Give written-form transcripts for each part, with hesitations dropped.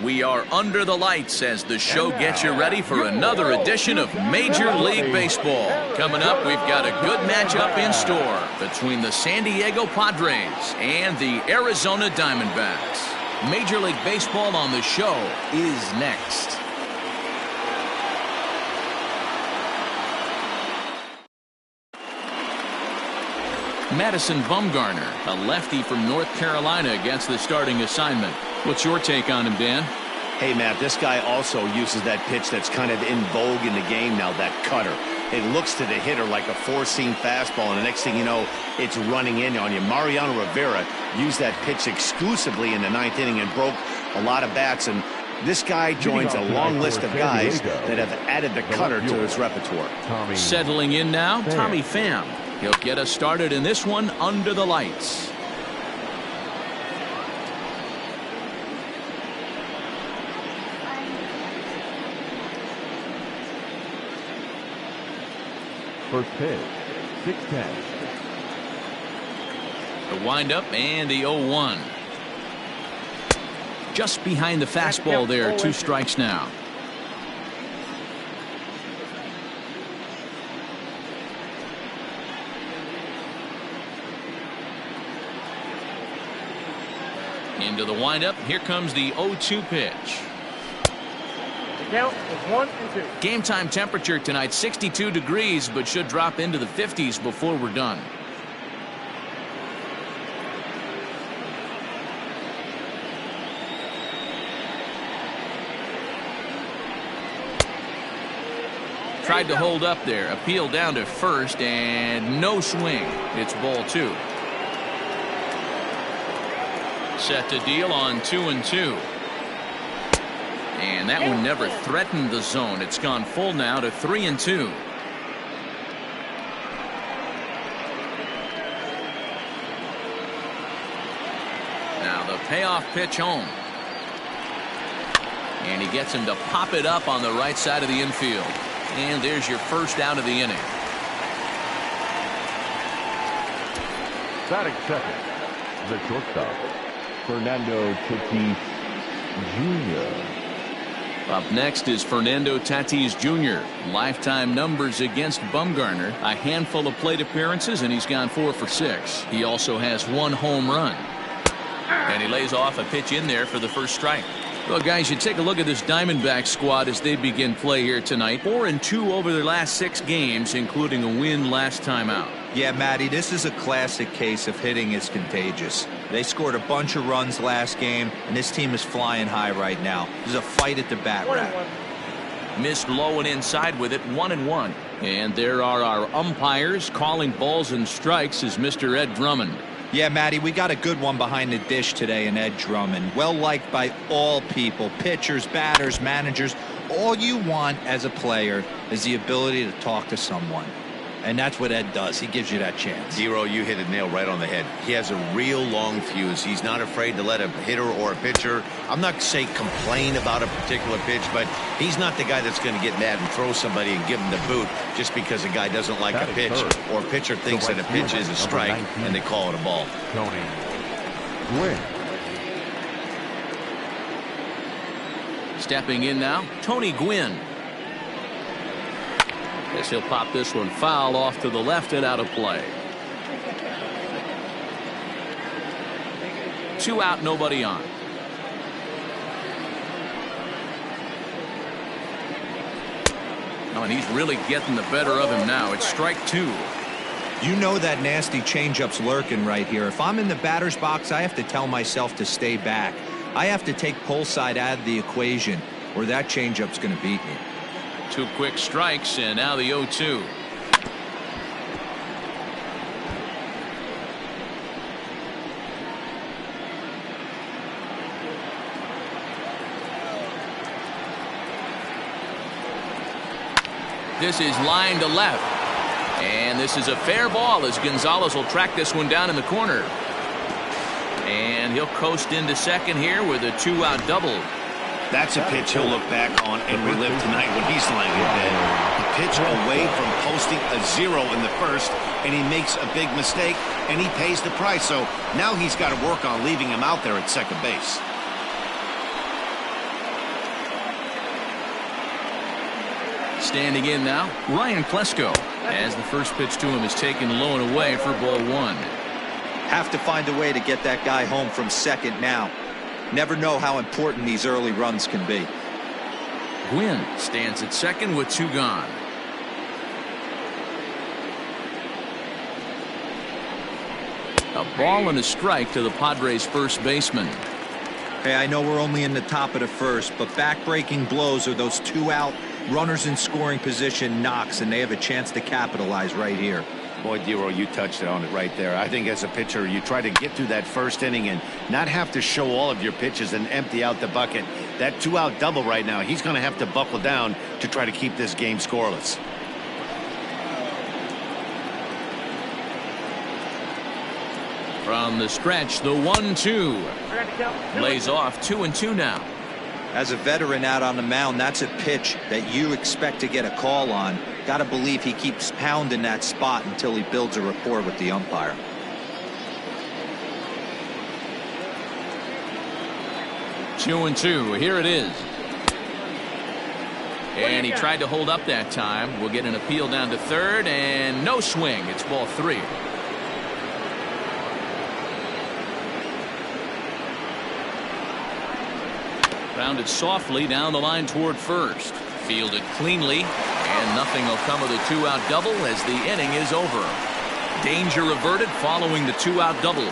We are under the lights as the show gets you ready for another edition of Major League Baseball. Coming up, we've got a good matchup in store between the San Diego Padres and the Arizona Diamondbacks. Major League Baseball on the show is next. Madison Bumgarner, a lefty from North Carolina, gets the starting assignment. What's your take on him, Dan? Hey, Matt, this guy also uses that pitch that's kind of in vogue in the game now, that cutter. It looks to the hitter like a four-seam fastball, and the next thing you know, it's running in on you. Mariano Rivera used that pitch exclusively in the ninth inning and broke a lot of bats, and this guy joins a long list of guys that have added the cutter to his repertoire. Settling in now, Tommy Pham. He'll get us started in this one under the lights. First pitch, 6-10. The windup and the 0-1. Just behind the fastball there, 2 strikes now. Into the windup. Here comes the 0-2 pitch. The count is 1-2. Game time temperature tonight 62 degrees, but should drop into the 50s before we're done. Tried to hold up there. Appeal down to first and no swing. It's ball 2. Set to deal on 2-2. And that one never threatened the zone. It's gone full now to 3-2. Now the payoff pitch home. And he gets him to pop it up on the right side of the infield. And there's your first out of the inning. Batting second, the shortstop, Fernando Tatis Jr. Up next is Fernando Tatis Jr. Lifetime numbers against Bumgarner, a handful of plate appearances, and he's gone 4 for 6. He also has 1 home run. And he lays off a pitch in there for the first strike. Well, guys, you take a look at this Diamondbacks squad as they begin play here tonight. 4-2 over their last 6 games, including a win last time out. Yeah, Matty, this is a classic case of hitting is contagious. They scored a bunch of runs last game, and this team is flying high right now. There's a fight at the bat rack. Missed low and inside with it, 1-1. And there are our umpires calling balls and strikes is Mr. Ed Drummond. Yeah, Matty, we got a good one behind the dish today in Ed Drummond. Well liked by all people, pitchers, batters, managers. All you want as a player is the ability to talk to someone. And that's what Ed does. He gives you that chance. Zero, you hit a nail right on the head. He has a real long fuse. He's not afraid to let a hitter or a pitcher, I'm not saying complain about a particular pitch, but he's not the guy that's going to get mad and throw somebody and give him the boot just because a guy doesn't like a pitch or a pitcher thinks that a pitch is a strike and they call it a ball. Tony Gwynn. Stepping in now, Tony Gwynn. Guess he'll pop this one foul off to the left and out of play. 2 out, nobody on. Oh, and he's really getting the better of him now. It's strike 2. You know that nasty changeup's lurking right here. If I'm in the batter's box, I have to tell myself to stay back. I have to take pull side out of the equation, or that changeup's going to beat me. 2 quick strikes, and now the 0-2. This is line to left. And this is a fair ball as Gonzalez will track this one down in the corner. And he'll coast into second here with a 2-out double. That's a pitch he'll look back on and relive tonight when he's lying in bed. A pitch away from posting a 0 in the first, and he makes a big mistake, and he pays the price. So now he's got to work on leaving him out there at second base. Standing in now, Ryan Klesko, as the first pitch to him is taken low and away for ball one. Have to find a way to get that guy home from second now. Never know how important these early runs can be. Gwynn stands at second with 2 gone. A ball and a strike to the Padres first baseman. Hey, I know we're only in the top of the first, but back-breaking blows are those 2 out runners in scoring position knocks, and they have a chance to capitalize right here. Boy, Dero, you touched on it right there. I think as a pitcher, you try to get through that first inning and not have to show all of your pitches and empty out the bucket. That 2-out double right now, he's going to have to buckle down to try to keep this game scoreless. From the stretch, the 1-2. Lays off 2-2 now. As a veteran out on the mound, that's a pitch that you expect to get a call on. Got to believe he keeps pounding that spot until he builds a rapport with the umpire. Two and two. Here it is. And he tried to hold up that time. We'll get an appeal down to third, and no swing. It's ball 3. Rounded softly down the line toward first. Fielded cleanly, and nothing will come of the 2-out double as the inning is over. Danger averted following the 2-out double.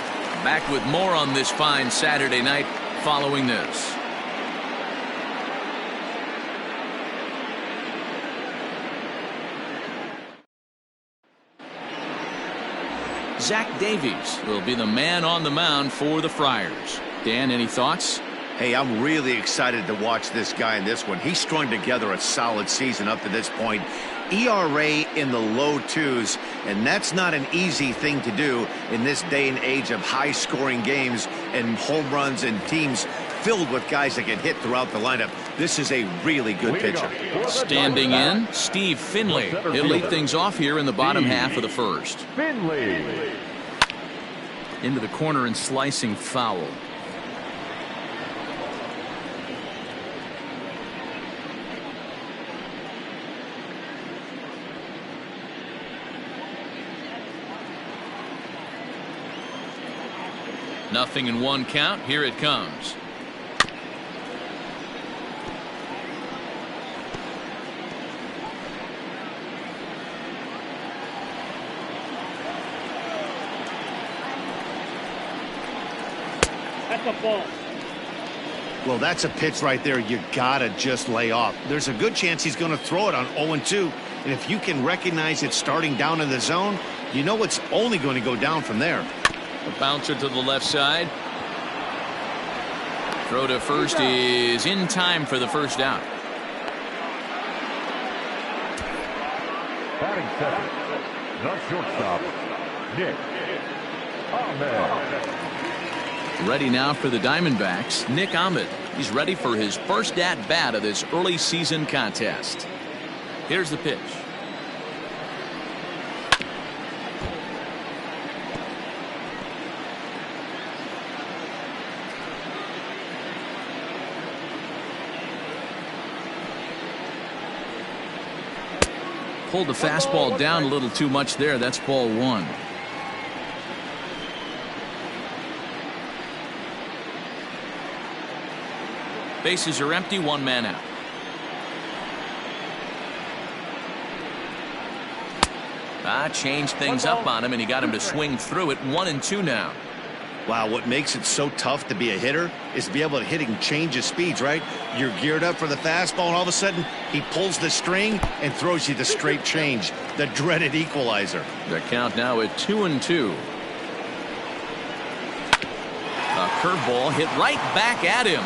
Back with more on this fine Saturday night following this. Zach Davies will be the man on the mound for the Friars. Dan, any thoughts? Hey, I'm really excited to watch this guy in this one. He's strung together a solid season up to this point. ERA in the low 2s, and that's not an easy thing to do in this day and age of high-scoring games and home runs and teams filled with guys that can hit throughout the lineup. This is a really good pitcher. Standing in, Steve Finley. He'll lead things off here in the bottom half of the first. Finley. Into the corner and slicing foul. Nothing in 1 count. Here it comes. That's a ball. Well, that's a pitch right there you gotta just lay off. There's a good chance he's going to throw it on 0-2, and if you can recognize it starting down in the zone, you know it's only going to go down from there. A bouncer to the left side. Throw to first is in time for the first out. Batting second, the shortstop, Nick Ahmed. Ready now for the Diamondbacks, Nick Ahmed. He's ready for his first at-bat of this early season contest. Here's the pitch. Pulled the fastball down a little too much there. That's ball 1. Bases are empty. 1 man out. Changed things up on him, and he got him to swing through it. 1-2 now. Wow, what makes it so tough to be a hitter is to be able to hit and change his speeds, right? You're geared up for the fastball, and all of a sudden, he pulls the string and throws you the straight change, the dreaded equalizer. The count now at 2-2. A curveball hit right back at him,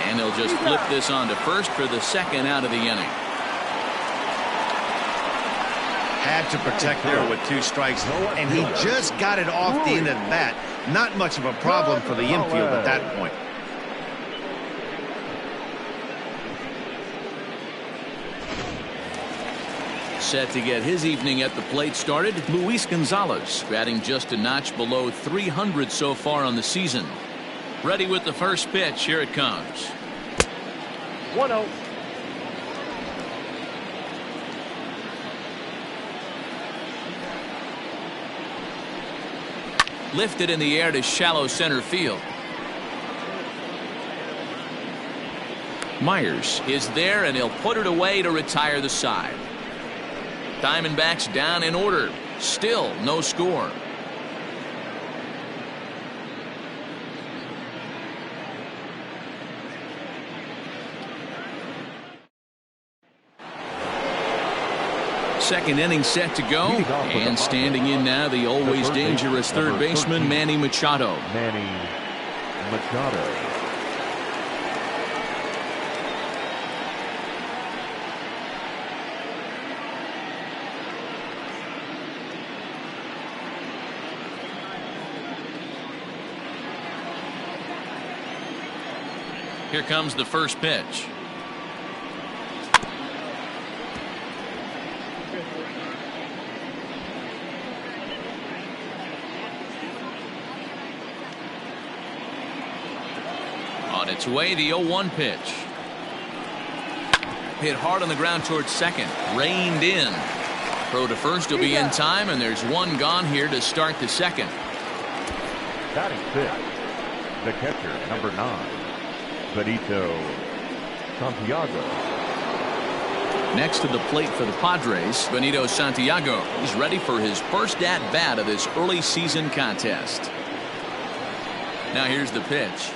and he'll just flip this on to first for the second out of the inning. Had to protect there with 2 strikes, and he just got it off the end of the bat. Not much of a problem for the infield at that point. Set to get his evening at the plate started, Luis Gonzalez, batting just a notch below 300 so far on the season. Ready with the first pitch. Here it comes. 1-0. Lifted in the air to shallow center field. Myers is there, and he'll put it away to retire the side. Diamondbacks down in order. Still no score. Second inning set to go, and standing in now the always dangerous third baseman Manny Machado. Manny Machado. Here comes the first pitch. On its way, the 0-1 pitch. Hit hard on the ground towards second. Reined in. Throw to first will be in time, and there's one gone here to start the second. Batting fifth, the catcher, number 9, Benito Santiago. Next to the plate for the Padres, Benito Santiago. He's ready for his first at-bat of this early season contest. Now here's the pitch.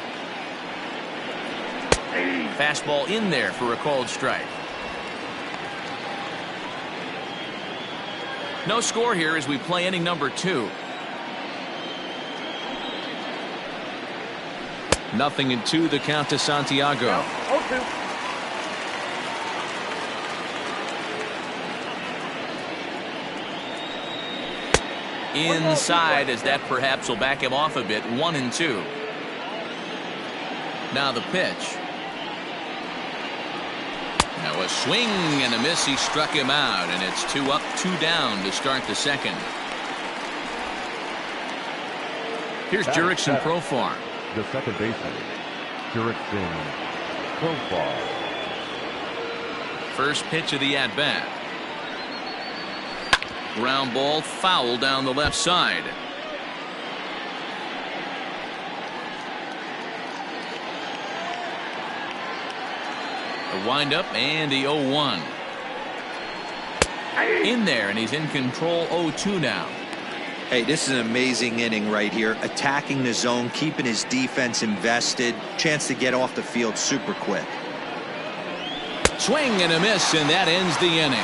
Fastball in there for a called strike. No score here as we play inning number 2. 0-2 the count to Santiago. Inside, as that perhaps will back him off a bit. 1-2. Now the pitch. Now a swing and a miss. He struck him out, and it's 2 up, 2 down to start the second. Here's Jurickson Profar. The second baseman, Jurickson Profar. First pitch of the at-bat. Ground ball foul down the left side. The windup and the 0-1. In there, and he's in control. 0-2 now. Hey, this is an amazing inning right here. Attacking the zone, keeping his defense invested. Chance to get off the field super quick. Swing and a miss, and that ends the inning.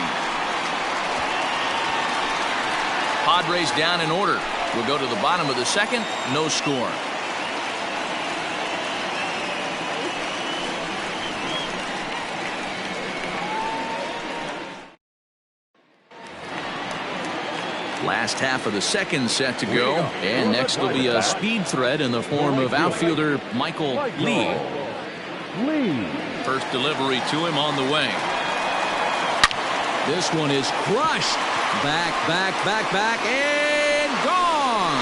Padres down in order. We'll go to the bottom of the second. No score. Last half of the second set to go, and next will be a speed threat in the form of outfielder Michael Lee. First delivery to him on the way. This one is crushed. Back, and gone.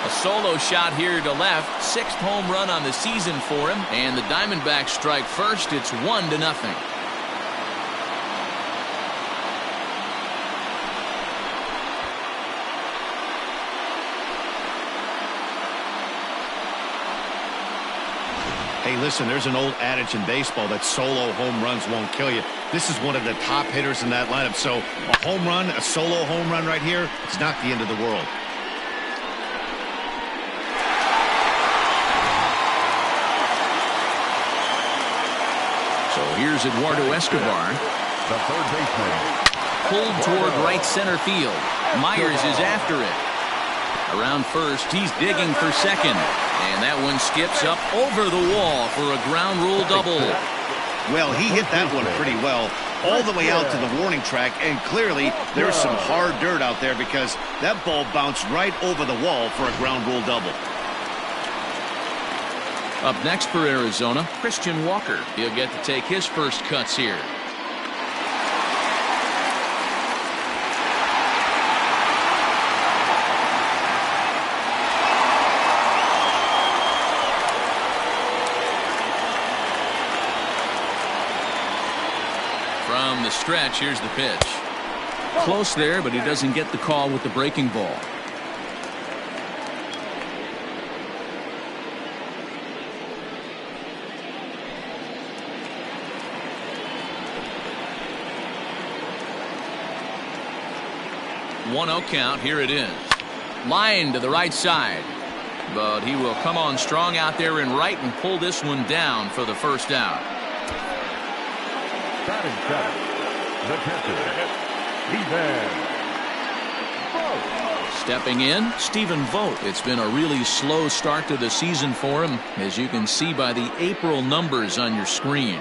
A solo shot here to left. 6th home run on the season for him, and the Diamondbacks strike first. It's 1-0. Hey, listen, there's an old adage in baseball that solo home runs won't kill you. This is one of the top hitters in that lineup. So a home run, a solo home run right here, it's not the end of the world. So here's Eduardo Escobar. The third baseman. Pulled toward right center field. Myers is after it. Around first, he's digging for second. And that one skips up over the wall for a ground rule double. Well, he hit that one pretty well, all the way out to the warning track, and clearly there's some hard dirt out there because that ball bounced right over the wall for a ground rule double. Up next for Arizona, Christian Walker. He'll get to take his first cuts here. stretch. Here's the pitch. Close there, but he doesn't get the call with the breaking ball. One-0 count. Here it is. Line to the right side. But he will come on strong out there in right and pull this one down for the first out. Batting seventh, the catcher, Stepping in, Stephen Vogt. It's been a really slow start to the season for him, as you can see by the April numbers on your screen.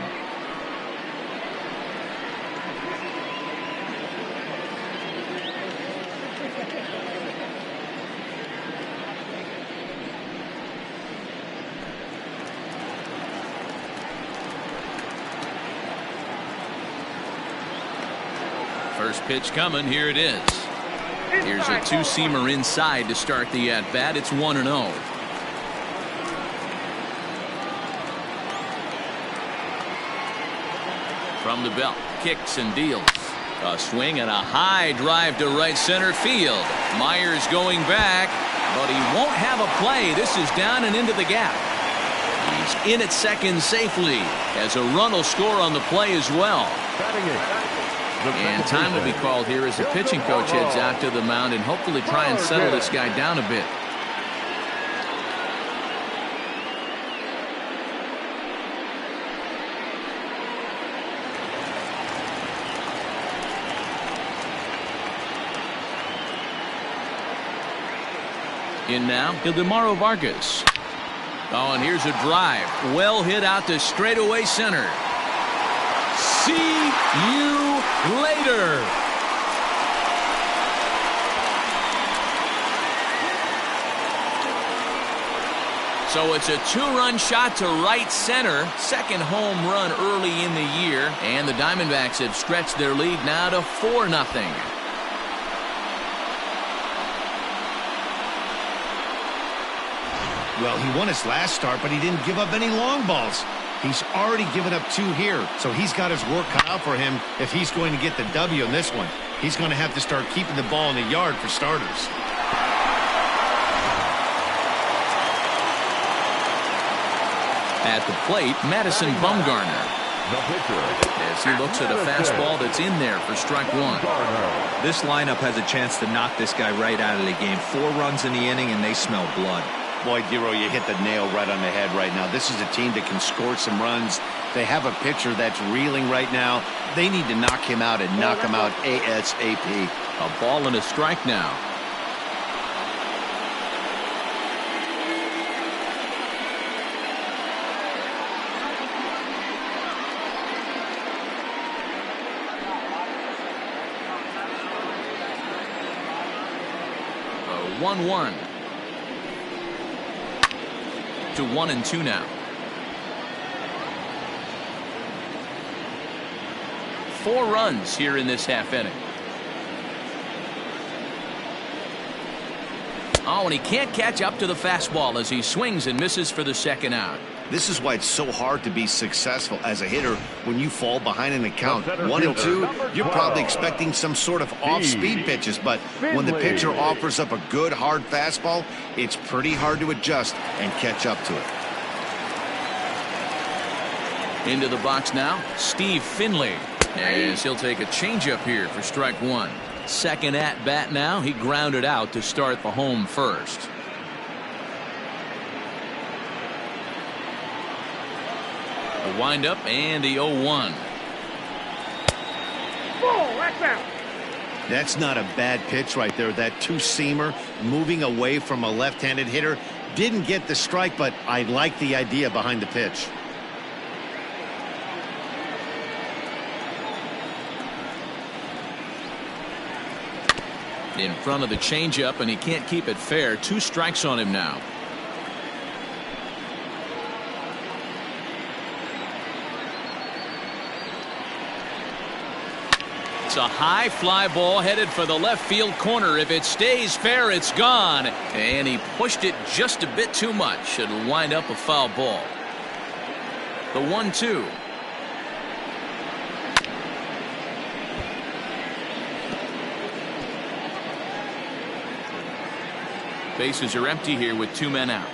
First pitch coming. Here it is. Here's a two-seamer inside to start the at-bat. It's 1-0. From the belt, kicks and deals. A swing and a high drive to right center field. Myers going back, but he won't have a play. This is down and into the gap. He's in at second safely, as a run will score on the play as well. And time will be called here as the pitching coach heads out to the mound and hopefully try and settle this guy down a bit. In now, Ildemaro Vargas. Oh, and here's a drive. Well hit out to straightaway center. See you later. So it's a two-run shot to right center. Second home run early in the year. And the Diamondbacks have stretched their lead now to 4-0. Well, he won his last start, but he didn't give up any long balls. He's already given up 2 here, so he's got his work cut out for him if he's going to get the W in this one. He's going to have to start keeping the ball in the yard for starters. At the plate, Madison Bumgarner. As he looks at a fastball that's in there for strike one. This lineup has a chance to knock this guy right out of the game. 4 runs in the inning, and they smell blood. Boy, Dero, you hit the nail right on the head right now. This is a team that can score some runs. They have a pitcher that's reeling right now. They need to knock him out and knock him out ASAP. A ball and a strike now. A 1-1. To 1-2 now. 4 runs here in this half inning. Oh, and he can't catch up to the fastball as he swings and misses for the second out. This is why it's so hard to be successful as a hitter when you fall behind in a count 1-2. You're probably expecting some sort of off-speed pitches, but when the pitcher offers up a good hard fastball, it's pretty hard to adjust and catch up to it. Into the box now, Steve Finley, as he'll take a changeup here for strike one. Second at bat now. He grounded out to start the home first. The windup and the 0-1. That's not a bad pitch right there. That two-seamer moving away from a left-handed hitter. Didn't get the strike, but I like the idea behind the pitch. In front of the changeup, and he can't keep it fair. 2 strikes on him now. It's a high fly ball headed for the left field corner. If it stays fair, it's gone. And he pushed it just a bit too much. It'll wind up a foul ball. The 1-2. Bases are empty here with 2 men out.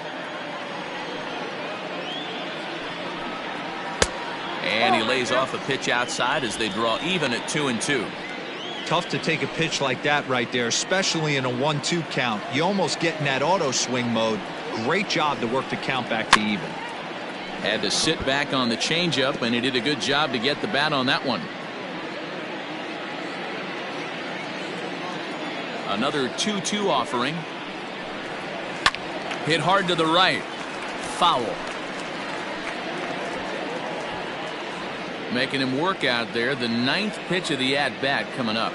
And he lays off a pitch outside as they draw even at 2-2. Tough to take a pitch like that right there, especially in a 1-2 count. You almost get in that auto swing mode. Great job to work the count back to even. Had to sit back on the changeup, and he did a good job to get the bat on that one. Another 2-2 offering. Hit hard to the right. Foul. Making him work out there. The 9th pitch of the at-bat coming up.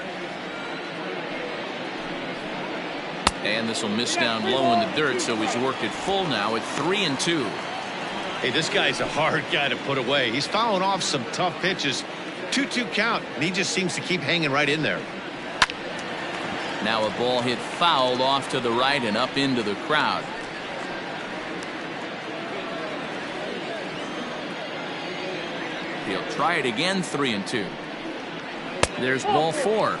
And this will miss down low in the dirt, so he's worked it full now at 3-2. Hey, this guy's a hard guy to put away. He's fouling off some tough pitches. 2-2 count, and he just seems to keep hanging right in there. Now a ball hit foul off to the right and up into the crowd. He'll try it again. 3-2. There's ball 4.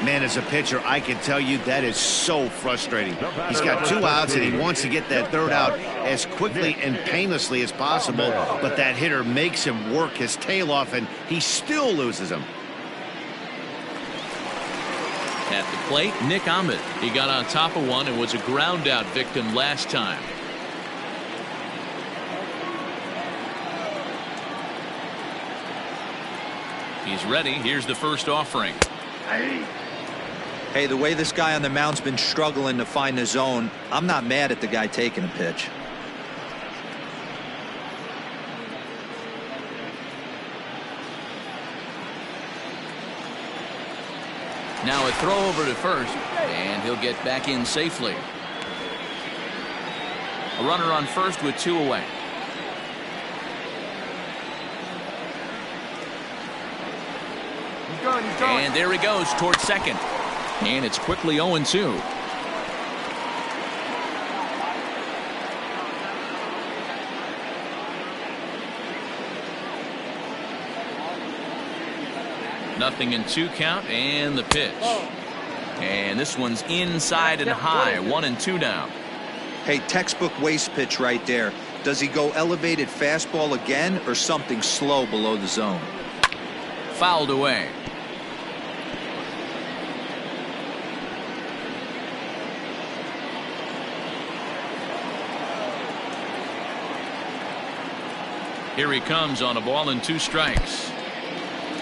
Man, as a pitcher, I can tell you that is so frustrating. He's got 2 outs and he wants to get that 3rd out as quickly and painlessly as possible, but that hitter makes him work his tail off and he still loses him. At the plate, Nick Ahmed. He got on top of one and was a ground out victim last time. He's ready. Here's the first offering. Hey, the way this guy on the mound's been struggling to find the zone, I'm not mad at the guy taking a pitch. Now a throw over to first, and he'll get back in safely. A runner on first with 2 away. He's gone. And there he goes towards second. And it's quickly 0-2. Nothing in 2 count, and the pitch. And this one's inside and high. 1-2 now. Hey, textbook waste pitch right there. Does he go elevated fastball again or something slow below the zone? Fouled away. Here he comes on a ball and 2 strikes.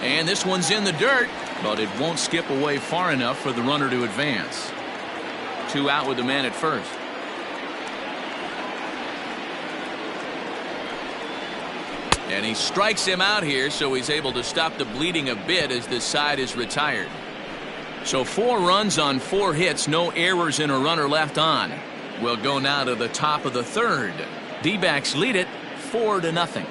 And this one's in the dirt, but it won't skip away far enough for the runner to advance. 2 out with the man at first. And he strikes him out here, so he's able to stop the bleeding a bit as this side is retired. So 4 runs on 4 hits, no errors and a runner left on. We'll go now to the top of the 3rd. D-backs lead it 4-0.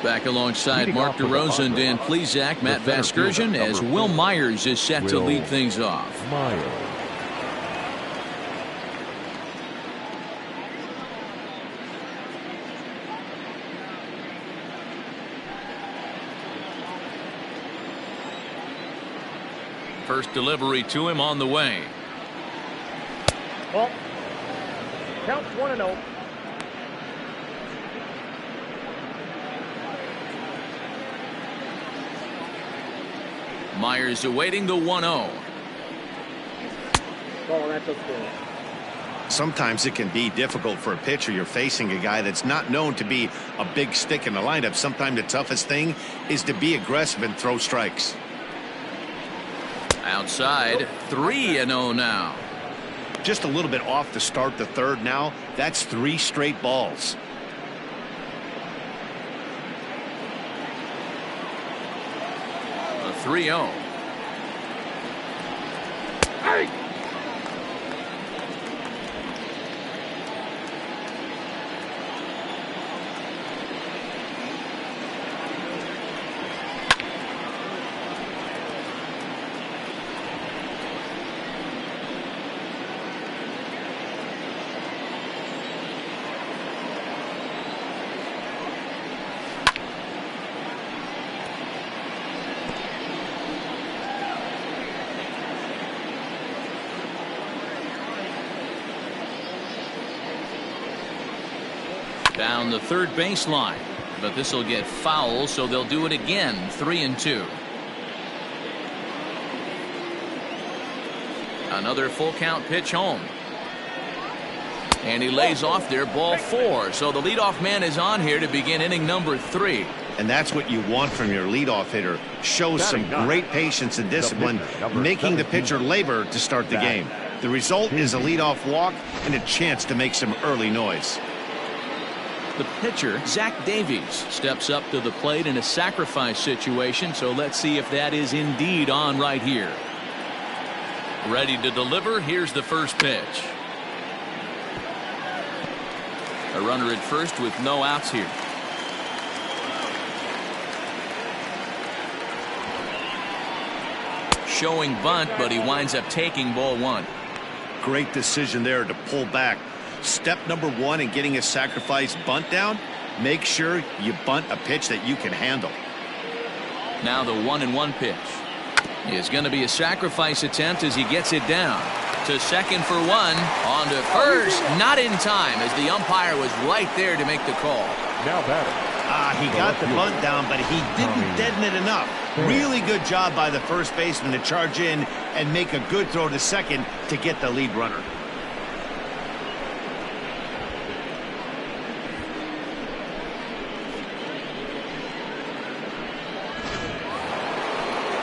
Back alongside Mark DeRosa and Dan Plesac, Matt Vasgersian, as Will Myers is set to lead things off. First delivery to him on the way. Well, count 1-0. Myers awaiting the 1-0. Oh, that's a score. Sometimes it can be difficult for a pitcher. You're facing a guy that's not known to be a big stick in the lineup. Sometimes the toughest thing is to be aggressive and throw strikes. Outside, 3-0 now. Just a little bit off to start the 3rd now. That's 3 straight balls. A 3-0. Hey! Down the third baseline. But this will get foul, so they'll do it again. 3-2. Another full count pitch home. And he lays off there, ball 4. So the leadoff man is on here to begin inning number 3. And that's what you want from your leadoff hitter. Shows some great patience and discipline, making the pitcher labor to start the game. The result is a leadoff walk and a chance to make some early noise. The pitcher, Zach Davies, steps up to the plate in a sacrifice situation, so let's see if that is indeed on right here. Ready to deliver. Here's the first pitch. A runner at first with no outs here. Showing bunt, but he winds up taking ball 1. Great decision there to pull back. Step number 1 in getting a sacrifice bunt down, make sure you bunt a pitch that you can handle. Now the 1-1 pitch is going to be a sacrifice attempt as he gets it down to second for 1. On to first, not in time as the umpire was right there to make the call. Now batter. He got the bunt down, but he didn't deaden it enough. Really good job by the first baseman to charge in and make a good throw to second to get the lead runner.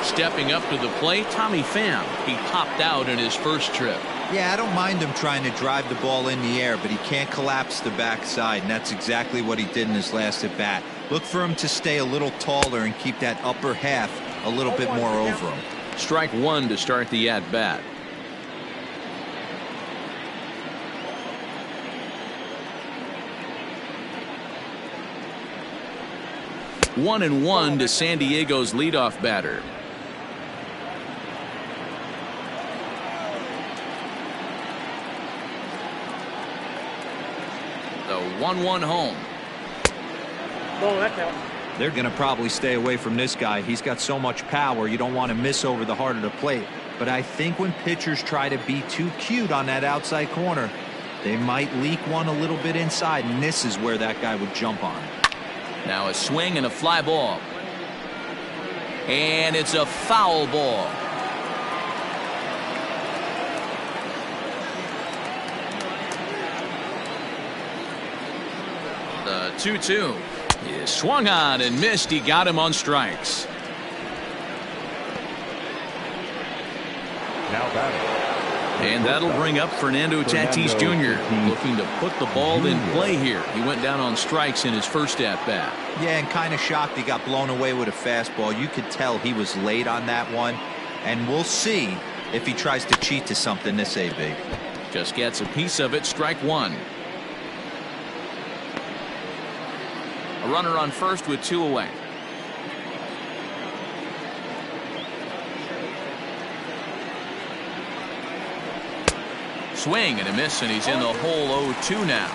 Stepping up to the plate, Tommy Pham. He popped out in his first trip. Yeah, I don't mind him trying to drive the ball in the air, but he can't collapse the backside, and that's exactly what he did in his last at bat. Look for him to stay a little taller and keep that upper half a little bit more over him. Strike 1 to start the at bat. One and 1 to San Diego's leadoff batter. The 1-1 home. Oh, that counts. They're going to probably stay away from this guy. He's got so much power, you don't want to miss over the heart of the plate. But I think when pitchers try to be too cute on that outside corner, they might leak one a little bit inside, and this is where that guy would jump on. Now a swing and a fly ball. And it's a foul ball. The 2-2 is swung on and missed. He got him on strikes. Now batting. And that'll bring up Fernando Tatis Jr. looking to put the ball in play here. He went down on strikes in his first at bat. Yeah, and kind of shocked he got blown away with a fastball. You could tell he was late on that one, and we'll see if he tries to cheat to something this AB. Just gets a piece of it. Strike 1. A runner on first with 2 away. Swing and a miss, and he's in the hole 0-2 now.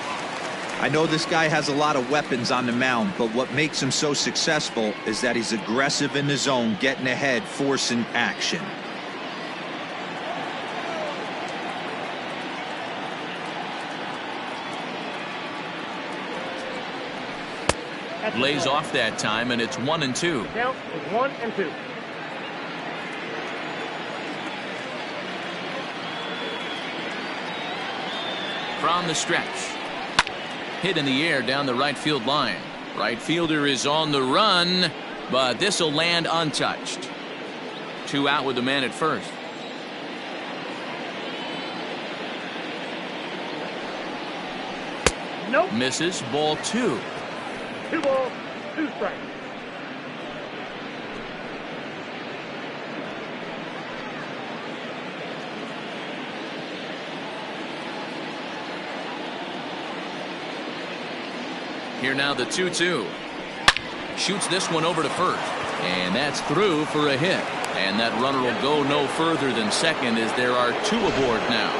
I know this guy has a lot of weapons on the mound, but what makes him so successful is that he's aggressive in the zone, getting ahead, forcing action. Lays off that time, and it's 1-2. Count is 1-2. From the stretch. Hit in the air down the right field line. Right fielder is on the run, but this will land untouched. 2 out with the man at first. Nope. Misses. Ball 2. 2 balls, 2 strikes. Here now the 2-2. Shoots this one over to first. And that's through for a hit. And that runner will go no further than second as there are 2 aboard now.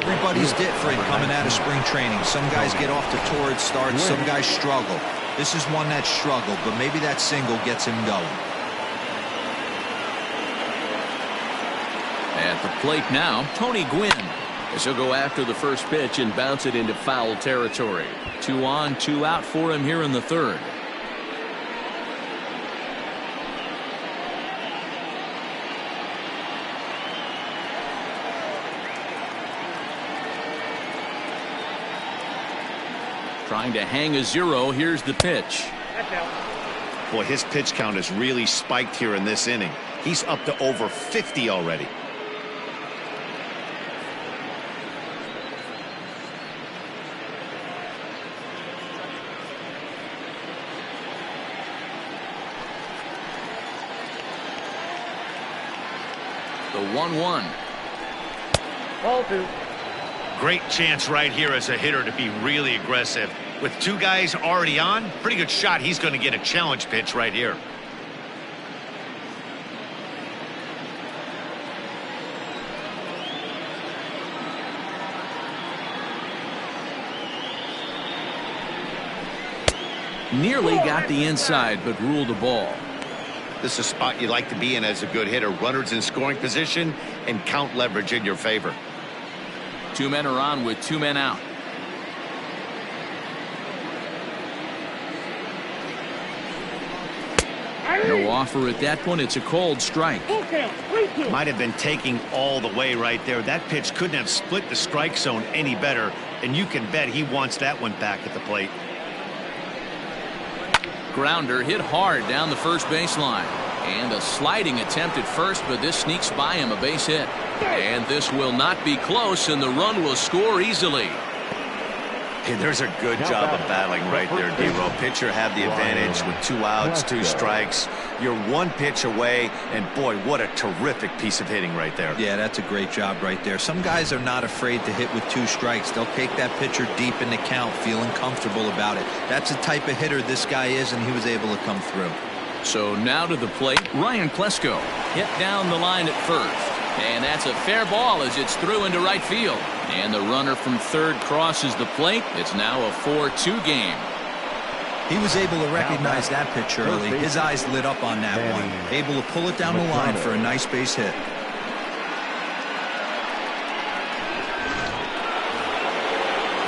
Everybody's different coming out of spring training. Some guys get off to torrid starts. Some guys struggle. This is one that struggled, but maybe that single gets him going. At the plate now, Tony Gwynn. As he'll go after the first pitch and bounce it into foul territory. 2 on, 2 out for him here in the third. Trying to hang a 0. Here's the pitch. That's out. Boy, his pitch count has really spiked here in this inning. He's up to over 50 already. The 1-1. Ball 2. Great chance right here as a hitter to be really aggressive. With 2 guys already on, pretty good shot he's going to get a challenge pitch right here. Nearly got the inside, but ruled the ball. This is a spot you like to be in as a good hitter. Runners in scoring position and count leverage in your favor. 2 men are on with 2 men out. No offer at that point. It's a cold strike. Full count. 3-2. Might have been taking all the way right there. That pitch couldn't have split the strike zone any better, and you can bet he wants that one back at the plate. Grounder hit hard down the first baseline. And a sliding attempt at first, but this sneaks by him, a base hit. And this will not be close, and the run will score easily. Hey, there's a good job of battling right there, D-Row. Pitcher had the advantage with 2 outs, 2 strikes. You're 1 pitch away, and boy, what a terrific piece of hitting right there. Yeah, that's a great job right there. Some guys are not afraid to hit with 2 strikes. They'll take that pitcher deep in the count, feeling comfortable about it. That's the type of hitter this guy is, and he was able to come through. So now to the plate, Ryan Klesko. Hit down the line at first. And that's a fair ball as it's through into right field. And the runner from third crosses the plate. It's now a 4-2 game. He was able to recognize that pitch early. His eyes lit up on that one. Able to pull it down the line for a nice base hit.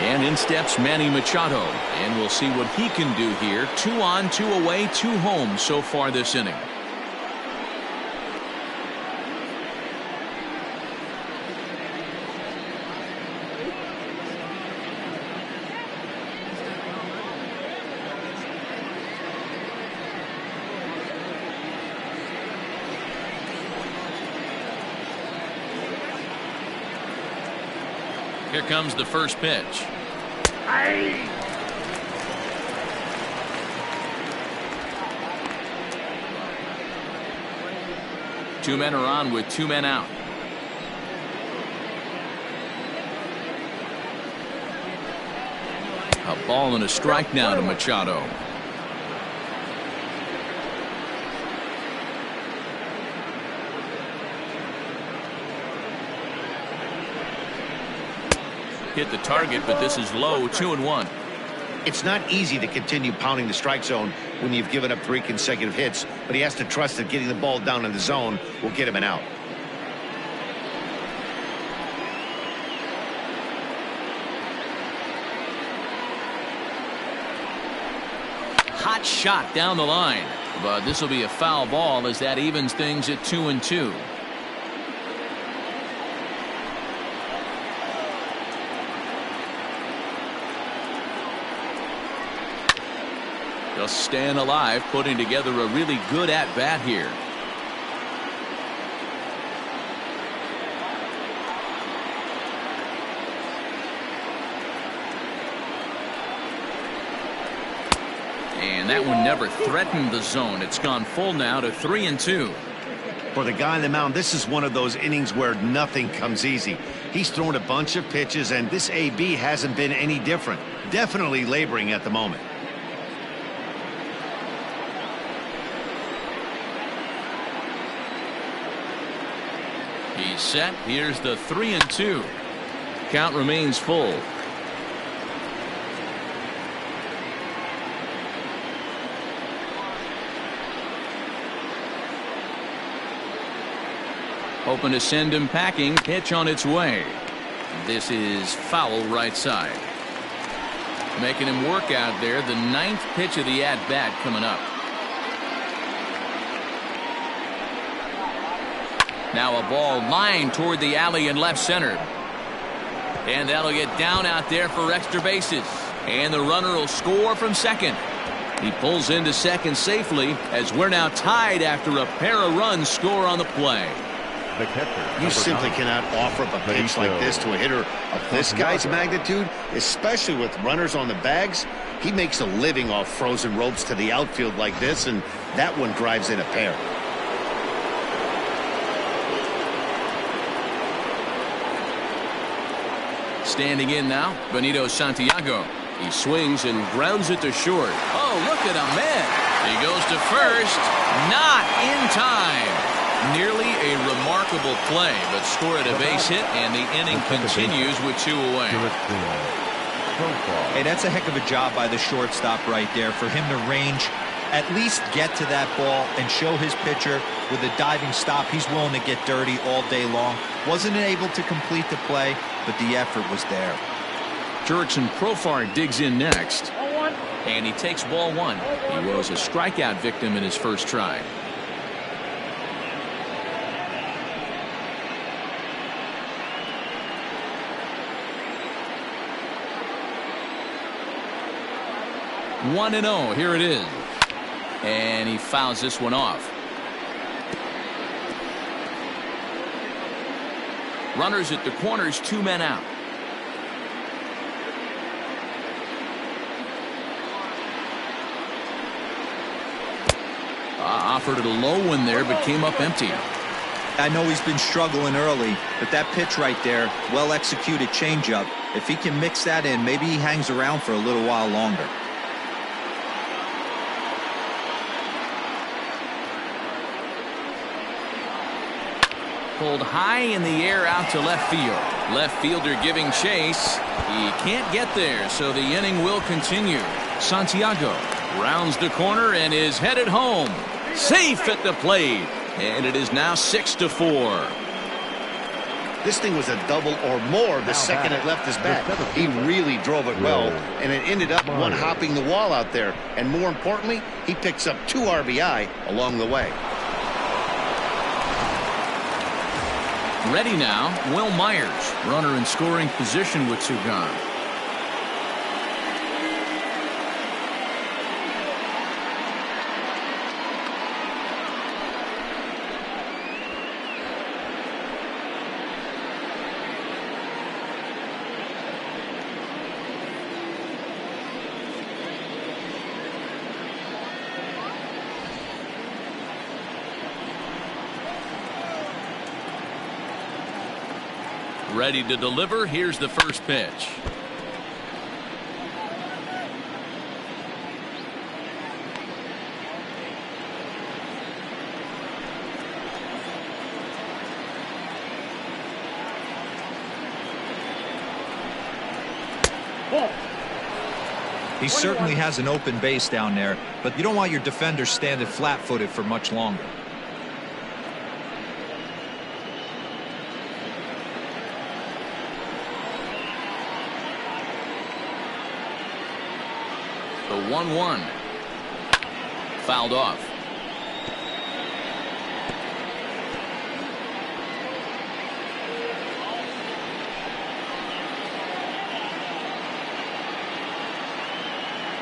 And in steps Manny Machado. And we'll see what he can do here. 2 on, 2 away, 2 home so far this inning. Here comes the first pitch. Aye. Two men are on with 2 men out. A ball and a strike now to Machado. Hit the target, but this is low. 2-1. It's not easy to continue pounding the strike zone when you've given up 3 consecutive hits, but he has to trust that getting the ball down in the zone will get him an out. Hot shot down the line, but this will be a foul ball as that evens things at 2-2. Just staying alive, putting together a really good at-bat here. And that one never threatened the zone. It's gone full now to 3-2. For the guy on the mound, this is one of those innings where nothing comes easy. He's thrown a bunch of pitches, and this AB hasn't been any different. Definitely laboring at the moment. He's set. Here's the 3-2. Count remains full. Hoping to send him packing. Pitch on its way. This is foul right side. Making him work out there. The 9th pitch of the at-bat coming up. Now a ball lined toward the alley in left center. And that'll get down out there for extra bases. And the runner will score from second. He pulls into second safely as we're now tied after a pair of runs score on the play. The catcher. You simply cannot offer up a pitch like this to a hitter of this guy's magnitude, especially with runners on the bags. He makes a living off frozen ropes to the outfield like this, and that one drives in a pair. Standing in now, Benito Santiago. He swings and grounds it to short. Oh, look at him, man. He goes to first. Not in time. Nearly a remarkable play, but scored a base hit, and the inning continues with 2 away. Hey, that's a heck of a job by the shortstop right there for him to range, at least get to that ball and show his pitcher with a diving stop. He's willing to get dirty all day long. Wasn't able to complete the play, but the effort was there. Jurickson Profar digs in next, and he takes ball 1. He was a strikeout victim in his first try. One and 0. Here it is. And he fouls this one off. Runners at the corners, 2 men out. Offered it a low one there, but came up empty. I know he's been struggling early, but that pitch right there, well executed changeup. If he can mix that in, maybe he hangs around for a little while longer. Pulled high in the air out to left field. Left fielder giving chase. He can't get there, so the inning will continue. Santiago rounds the corner and is headed home. Safe at the plate. And it is now 6-4. This thing was a double or more the second it left his bat. He really drove it well, and it ended up one hopping the wall out there. And more importantly, he picks up 2 RBI along the way. Ready now, Will Myers. Runner in scoring position with 2 gone. Ready to deliver. Here's the first pitch. He certainly has an open base down there, but you don't want your defender standing flat-footed for much longer. The 1-1. Fouled off.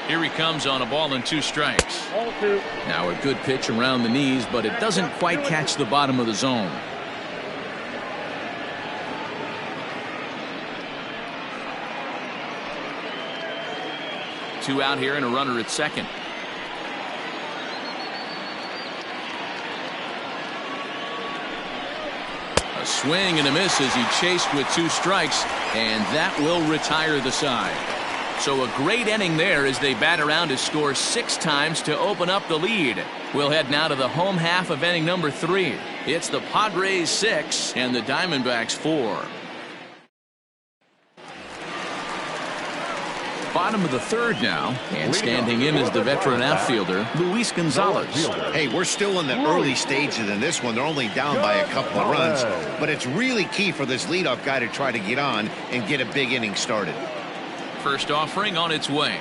Here he comes on a ball and 2 strikes. Now a good pitch around the knees, but it doesn't quite catch the bottom of the zone. Two out here and a runner at second. A swing and a miss as he chased with 2 strikes, and that will retire the side. So a great inning there as they bat around to score 6 times to open up the lead. We'll head now to the home half of inning number 3. It's the Padres 6 and the Diamondbacks 4. Bottom of the third now, and standing in is the veteran outfielder, Luis Gonzalez. Hey, we're still in the early stages in this one. They're only down by a couple of runs, but it's really key for this leadoff guy to try to get on and get a big inning started. First offering on its way.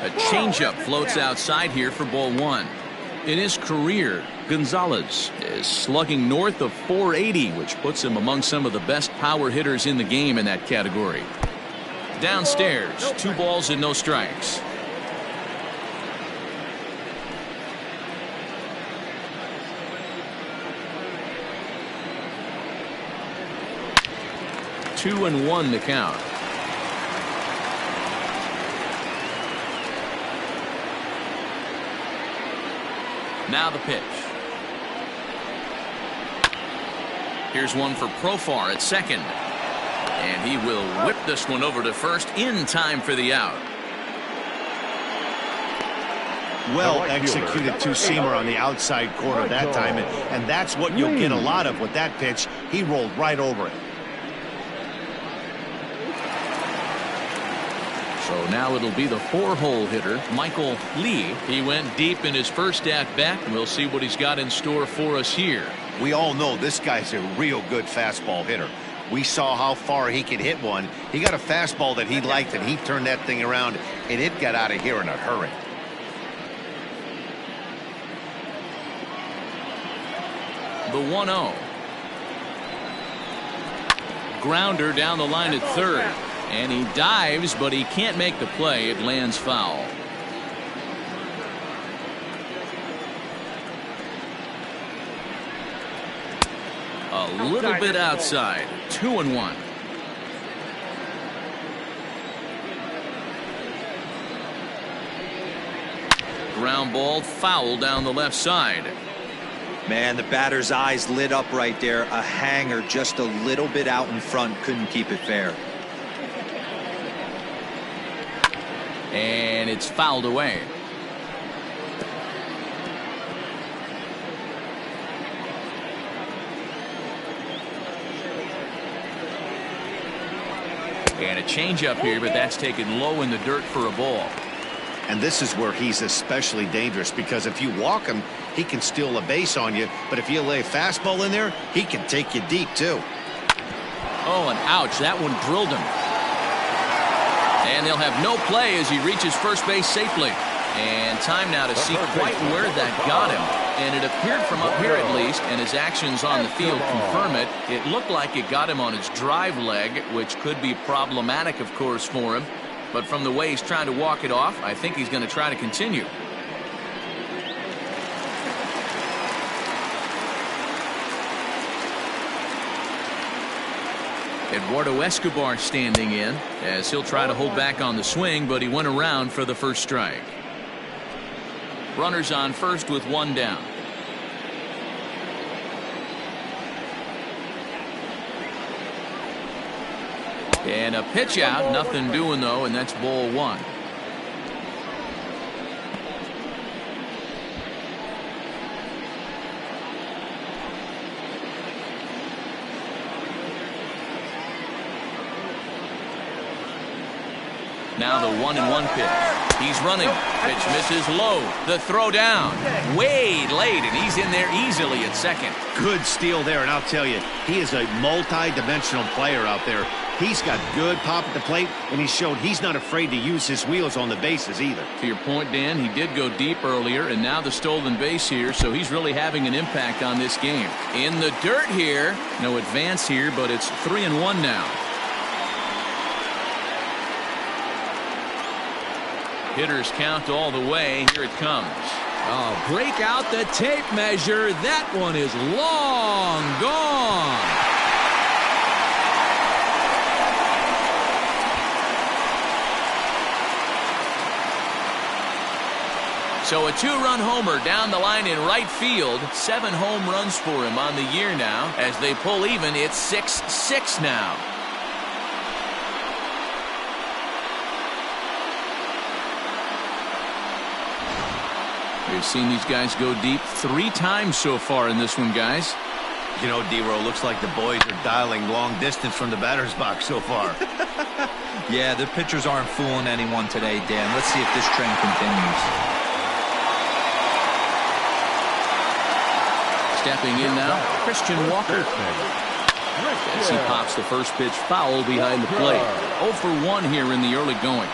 A changeup floats outside here for ball one. In his career, Gonzalez is slugging north of 480, which puts him among some of the best power hitters in the game in that category. Downstairs, 2 balls and no strikes. Two and one to count. Now the pitch. Here's one for Profar at second. And he will whip this one over to first in time for the out. Well executed two-seamer on the outside corner that time, and that's what you'll get a lot of with that pitch. He rolled right over it. So now it'll be the 4-hole hitter, Michael Lee. He went deep in his first at-bat, and we'll see what he's got in store for us here. We all know this guy's a real good fastball hitter. We saw how far he could hit one. He got a fastball that he liked, and he turned that thing around, and it got out of here in a hurry. The 1-0. Grounder down the line at third. And he dives, but he can't make the play. It lands foul. A little bit outside. 2-1. Ground ball foul down the left side. Man, the batter's eyes lit up right there. A hanger just a little bit out in front. Couldn't keep it fair. And it's fouled away. And a changeup here, but that's taken low in the dirt for a ball. And this is where he's especially dangerous, because if you walk him, he can steal a base on you. But if you lay a fastball in there, he can take you deep, too. Oh, and ouch, that one drilled him. And they'll have no play as he reaches first base safely. And time now to see quite where that got him. And it appeared from up here at least, and his actions on the field confirm it. It looked like it got him on his drive leg, which could be problematic, of course, for him. But from the way he's trying to walk it off, I think he's going to try to continue. Eduardo Escobar standing in as he'll try to hold back on the swing, but he went around for the first strike. Runners on first with one down. And a pitch out, nothing doing though, and that's ball one. Now the 1-1 pitch. He's running. Pitch misses low. The throw down. Way late, and he's in there easily at second. Good steal there, and I'll tell you, he is a multi-dimensional player out there. He's got good pop at the plate, and he showed he's not afraid to use his wheels on the bases either. To your point, Dan, he did go deep earlier, and now the stolen base here, so he's really having an impact on this game. In the dirt here. No advance here, but it's 3-1 now. Hitters count all the way. Here it comes. Oh, break out the tape measure. That one is long gone. So a 2-run homer down the line in right field. 7 home runs for him on the year now. As they pull even, it's 6-6 now. We've seen these guys go deep 3 times so far in this one, guys. You know, D-Row, looks like the boys are dialing long distance from the batter's box so far. Yeah, the pitchers aren't fooling anyone today, Dan. Let's see if this trend continues. Stepping in now, Christian Walker. As he pops the first pitch foul behind the plate. 0 for 1 here in the early going.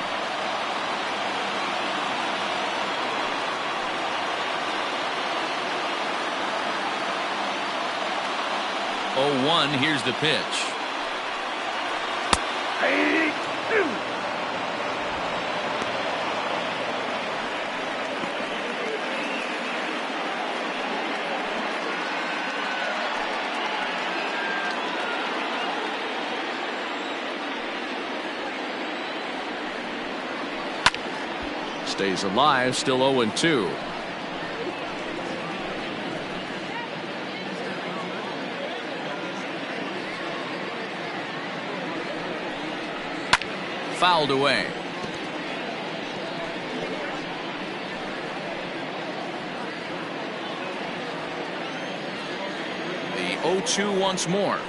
0-1, here's the pitch. Stays alive, still 0-2. Fouled away. The 0-2 once more.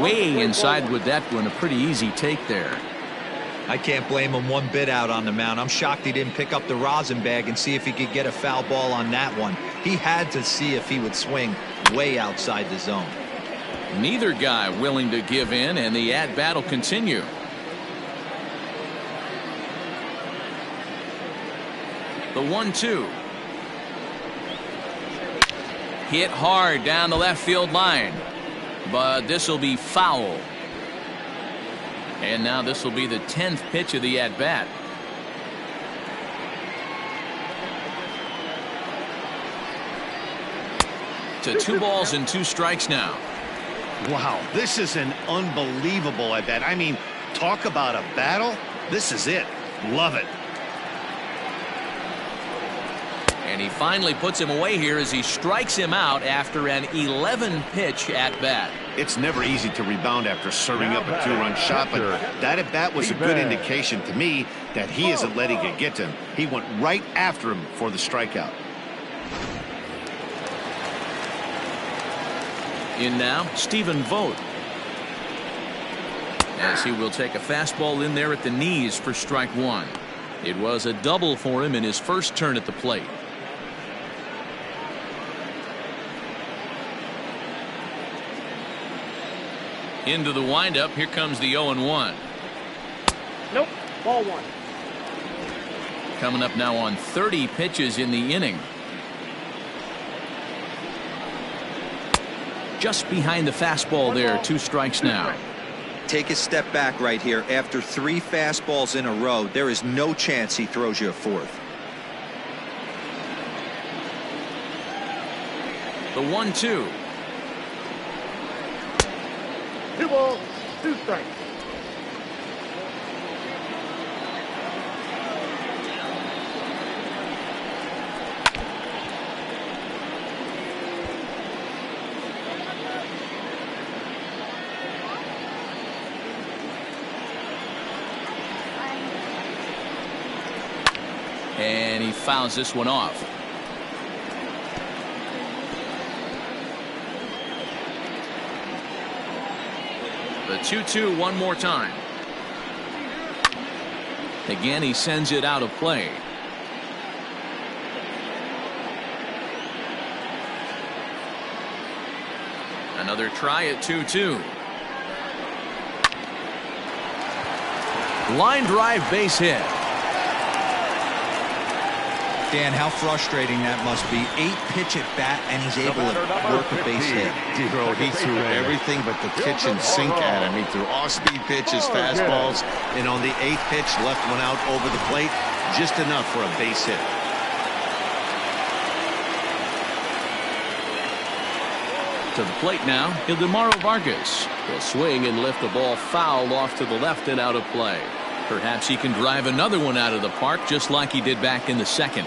Way inside with that one. A pretty easy take there. I can't blame him one bit out on the mound. I'm shocked he didn't pick up the rosin bag and see if he could get a foul ball on that one. He had to see if he would swing way outside the zone. Neither guy willing to give in, and the at-bat will continue. The 1-2. Hit hard down the left field line. But this will be foul. And now this will be the 10th pitch of the at-bat. To 2 balls and 2 strikes now. Wow, this is an unbelievable at-bat. I mean, talk about a battle. This is it. Love it. And he finally puts him away here as he strikes him out after an 11-pitch at-bat. It's never easy to rebound after serving up a 2-run shot, but that at-bat was a good indication to me that he isn't letting it get to him. He went right after him for the strikeout. In now, Stephen Vogt. As he will take a fastball in there at the knees for strike 1. It was a double for him in his first turn at the plate. Into the windup. Here comes the 0-1. Nope. Ball 1. Coming up now on 30 pitches in the inning. Just behind the fastball there. 2 strikes now. Take a step back right here. After 3 fastballs in a row, there is no chance he throws you a 4th. The 1-2. 2 balls, 2 strikes. And he fouls this one off. The 2-2 one more time. Again, he sends it out of play. Another try at 2-2. Line drive base hit. Dan, how frustrating that must be. 8-pitch at bat, and he's able to work a base hit. Dero, he threw everything but the kitchen sink at him. He threw off-speed pitches, fastballs, and on the 8th pitch, left one out over the plate, just enough for a base hit. To the plate now, Ildemaro Vargas. He'll swing and lift the ball foul off to the left and out of play. Perhaps he can drive another one out of the park just like he did back in the second.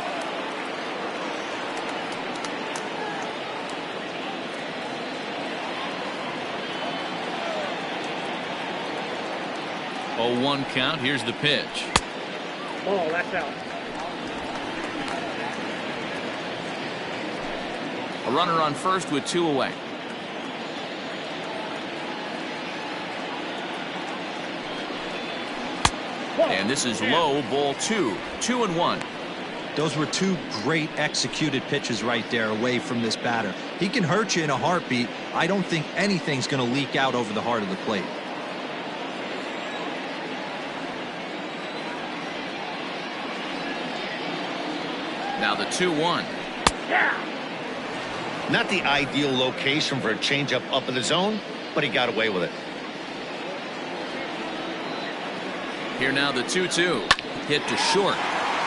Oh, 1 count. Here's the pitch. Ball, that's out. A runner on first with 2 away. And this is low, ball 2. 2-1. Those were 2 great executed pitches right there away from this batter. He can hurt you in a heartbeat. I don't think anything's going to leak out over the heart of the plate. Now the 2-1. Not the ideal location for a changeup up in the zone, but he got away with it. Here now the 2-2. Hit to short.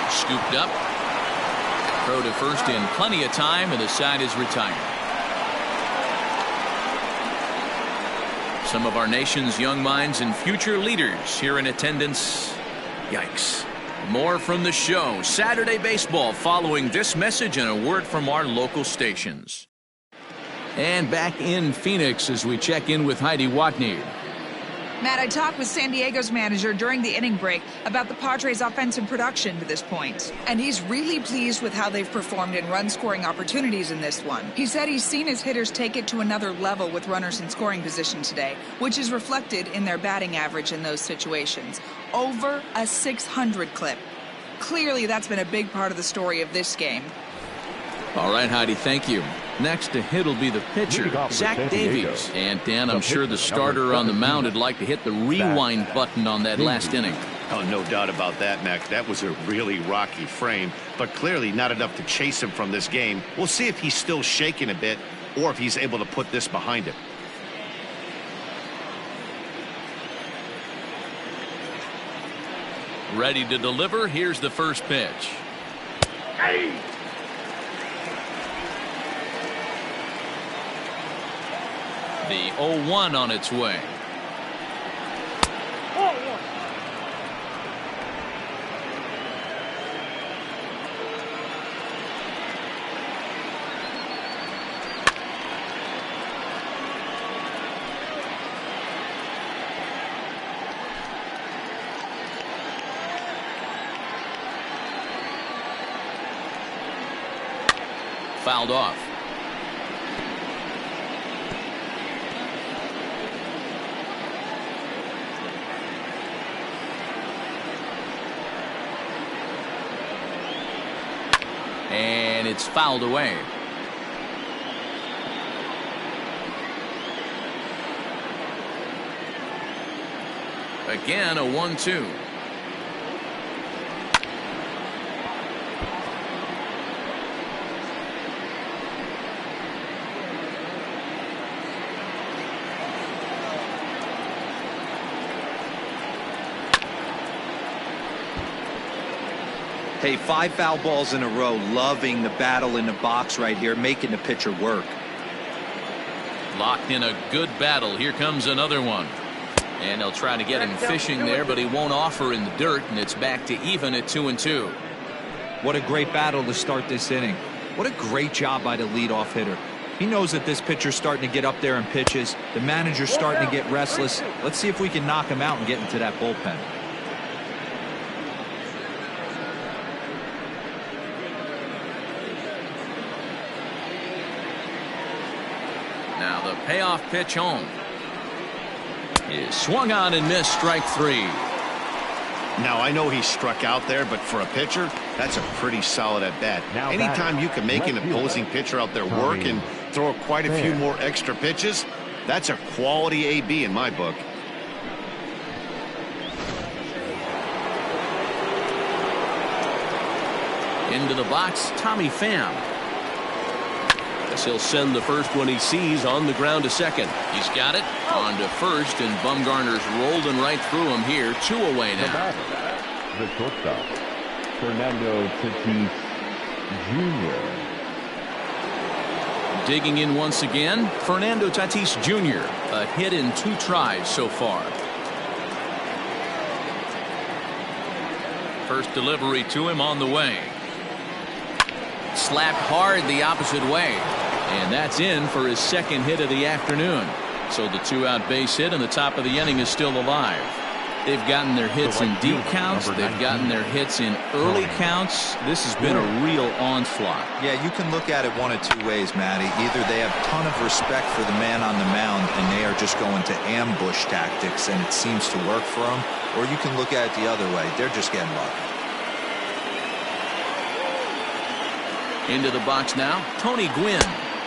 Scooped up. Throw to first in plenty of time, and the side is retired. Some of our nation's young minds and future leaders here in attendance. Yikes. More from the show. Saturday Baseball following this message and a word from our local stations. And back in Phoenix as we check in with Heidi Watney. Matt, I talked with San Diego's manager during the inning break about the Padres' offensive production to this point, and he's really pleased with how they've performed in run-scoring opportunities in this one. He said he's seen his hitters take it to another level with runners in scoring position today, which is reflected in their batting average in those situations. Over a 600 clip. Clearly, that's been a big part of the story of this game. All right, Heidi, thank you. Next to hit will be the pitcher, Zach Davies. And, Dan, I'm sure the starter on the mound would like to hit the rewind button on that last inning. Oh, no doubt about that, Mac. That was a really rocky frame, but clearly not enough to chase him from this game. We'll see if he's still shaking a bit or if he's able to put this behind him. Ready to deliver. Here's the first pitch. Hey! The 0-1 on its way. Ball 1. Fouled off. And it's fouled away. Again, a 1-2. Hey, 5 foul balls in a row. Loving the battle in the box right here, making the pitcher work. Locked in a good battle. Here comes another one. And they'll try to get him fishing there, but he won't offer in the dirt, and it's back to even at 2-2. What a great battle to start this inning. What a great job by the leadoff hitter. He knows that this pitcher's starting to get up there in pitches. The manager's starting to get restless. Let's see if we can knock him out and get into that bullpen. Now the payoff pitch home is swung on and missed, strike 3. Now, I know he struck out there, but for a pitcher, that's a pretty solid at bat. Now anytime you can make an opposing pitcher out there work and throw quite a few more extra pitches, that's a quality AB in my book. Into the box, Tommy Pham. He'll send the first one he sees on the ground to second. He's got it on to first, and Bumgarner's rolled him right through him here. 2 away now. The shortstop, Fernando Tatis Jr. Digging in once again, Fernando Tatis Jr. A hit in 2 tries so far. First delivery to him on the way. Slapped hard the opposite way. And that's in for his second hit of the afternoon. So the 2-out base hit and the top of the inning is still alive. They've gotten their hits in deep counts. They've gotten their hits in early counts. This has been a real onslaught. Yeah, you can look at it one of two ways, Matty. Either they have a ton of respect for the man on the mound and they are just going to ambush tactics and it seems to work for them, or you can look at it the other way. They're just getting lucky. Into the box now, Tony Gwynn,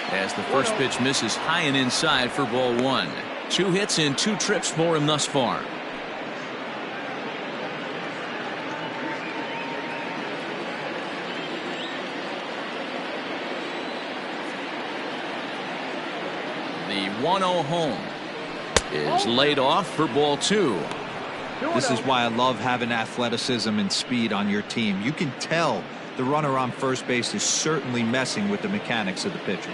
as the first pitch misses high and inside for ball 1. 2 hits in 2 trips for him thus far. The 1-0 home is laid off for ball 2. This is why I love having athleticism and speed on your team. You can tell the runner on first base is certainly messing with the mechanics of the pitcher.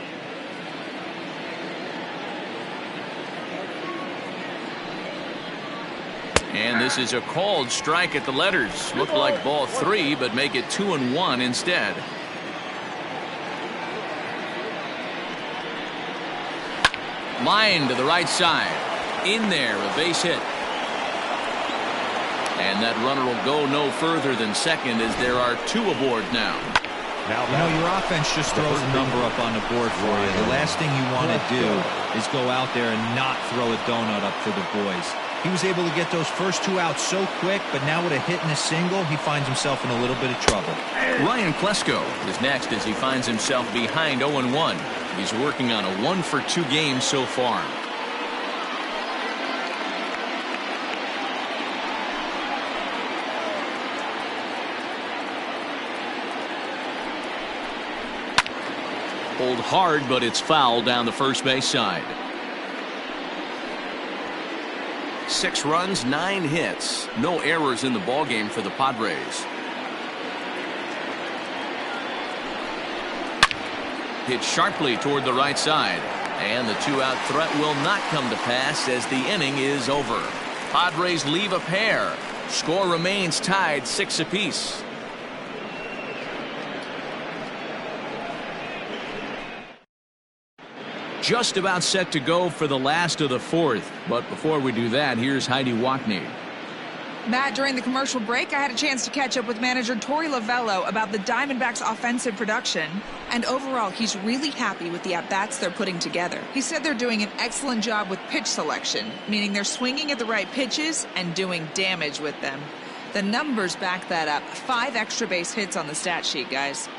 And this is a called strike at the letters. Looked like ball 3, but make it 2-1 instead. Line to the right side. In there, a base hit. And that runner will go no further than second as there are 2 aboard now. You know, your offense just throws a number up on the board for you. The last thing you want to do is go out there and not throw a donut up for the boys. He was able to get those first 2 outs so quick, but now with a hit and a single, he finds himself in a little bit of trouble. Ryan Klesko is next as he finds himself behind 0-1. He's working on a 1-for-2 game so far. Pulled hard, but it's foul down the first base side. 6 runs, 9 hits. No errors in the ballgame for the Padres. Hit sharply toward the right side. And the 2-out threat will not come to pass as the inning is over. Padres leave a pair. Score remains tied 6 apiece. Just about set to go for the last of the 4th. But before we do that, here's Heidi Wackney. Matt, during the commercial break, I had a chance to catch up with manager Torey Lovello about the Diamondbacks' offensive production. And overall, he's really happy with the at-bats they're putting together. He said they're doing an excellent job with pitch selection, meaning they're swinging at the right pitches and doing damage with them. The numbers back that up. 5 extra base hits on the stat sheet, guys.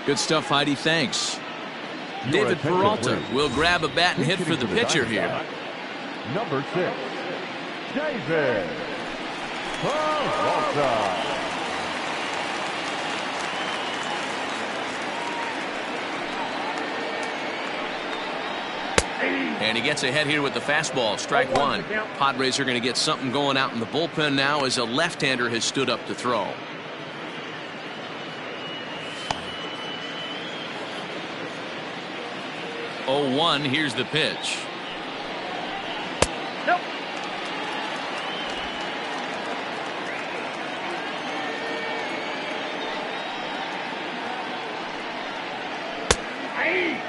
Good stuff, Heidi. Thanks. David Peralta will grab a bat and hit for the pitcher here. Number 6, David Peralta. And he gets ahead here with the fastball. Strike 1. Padres are going to get something going out in the bullpen now as a left-hander has stood up to throw. 0-1. Here's the pitch. Nope. Hey.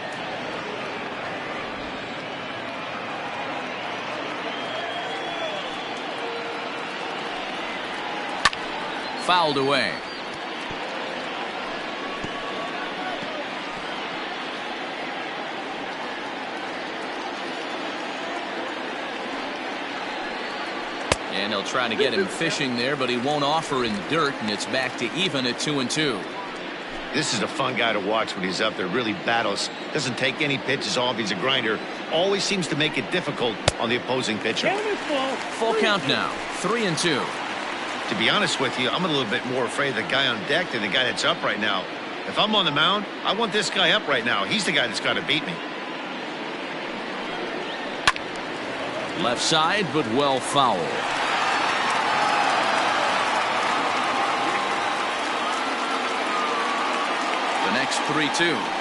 Fouled away. And they'll try to get him fishing there, but he won't offer in the dirt, and it's back to even at 2-2. This is a fun guy to watch when he's up there. Really battles. Doesn't take any pitches off. He's a grinder. Always seems to make it difficult on the opposing pitcher. Full count now. 3-2. To be honest with you, I'm a little bit more afraid of the guy on deck than the guy that's up right now. If I'm on the mound, I want this guy up right now. He's the guy that's got to beat me. Left side, but well fouled. The next 3-2.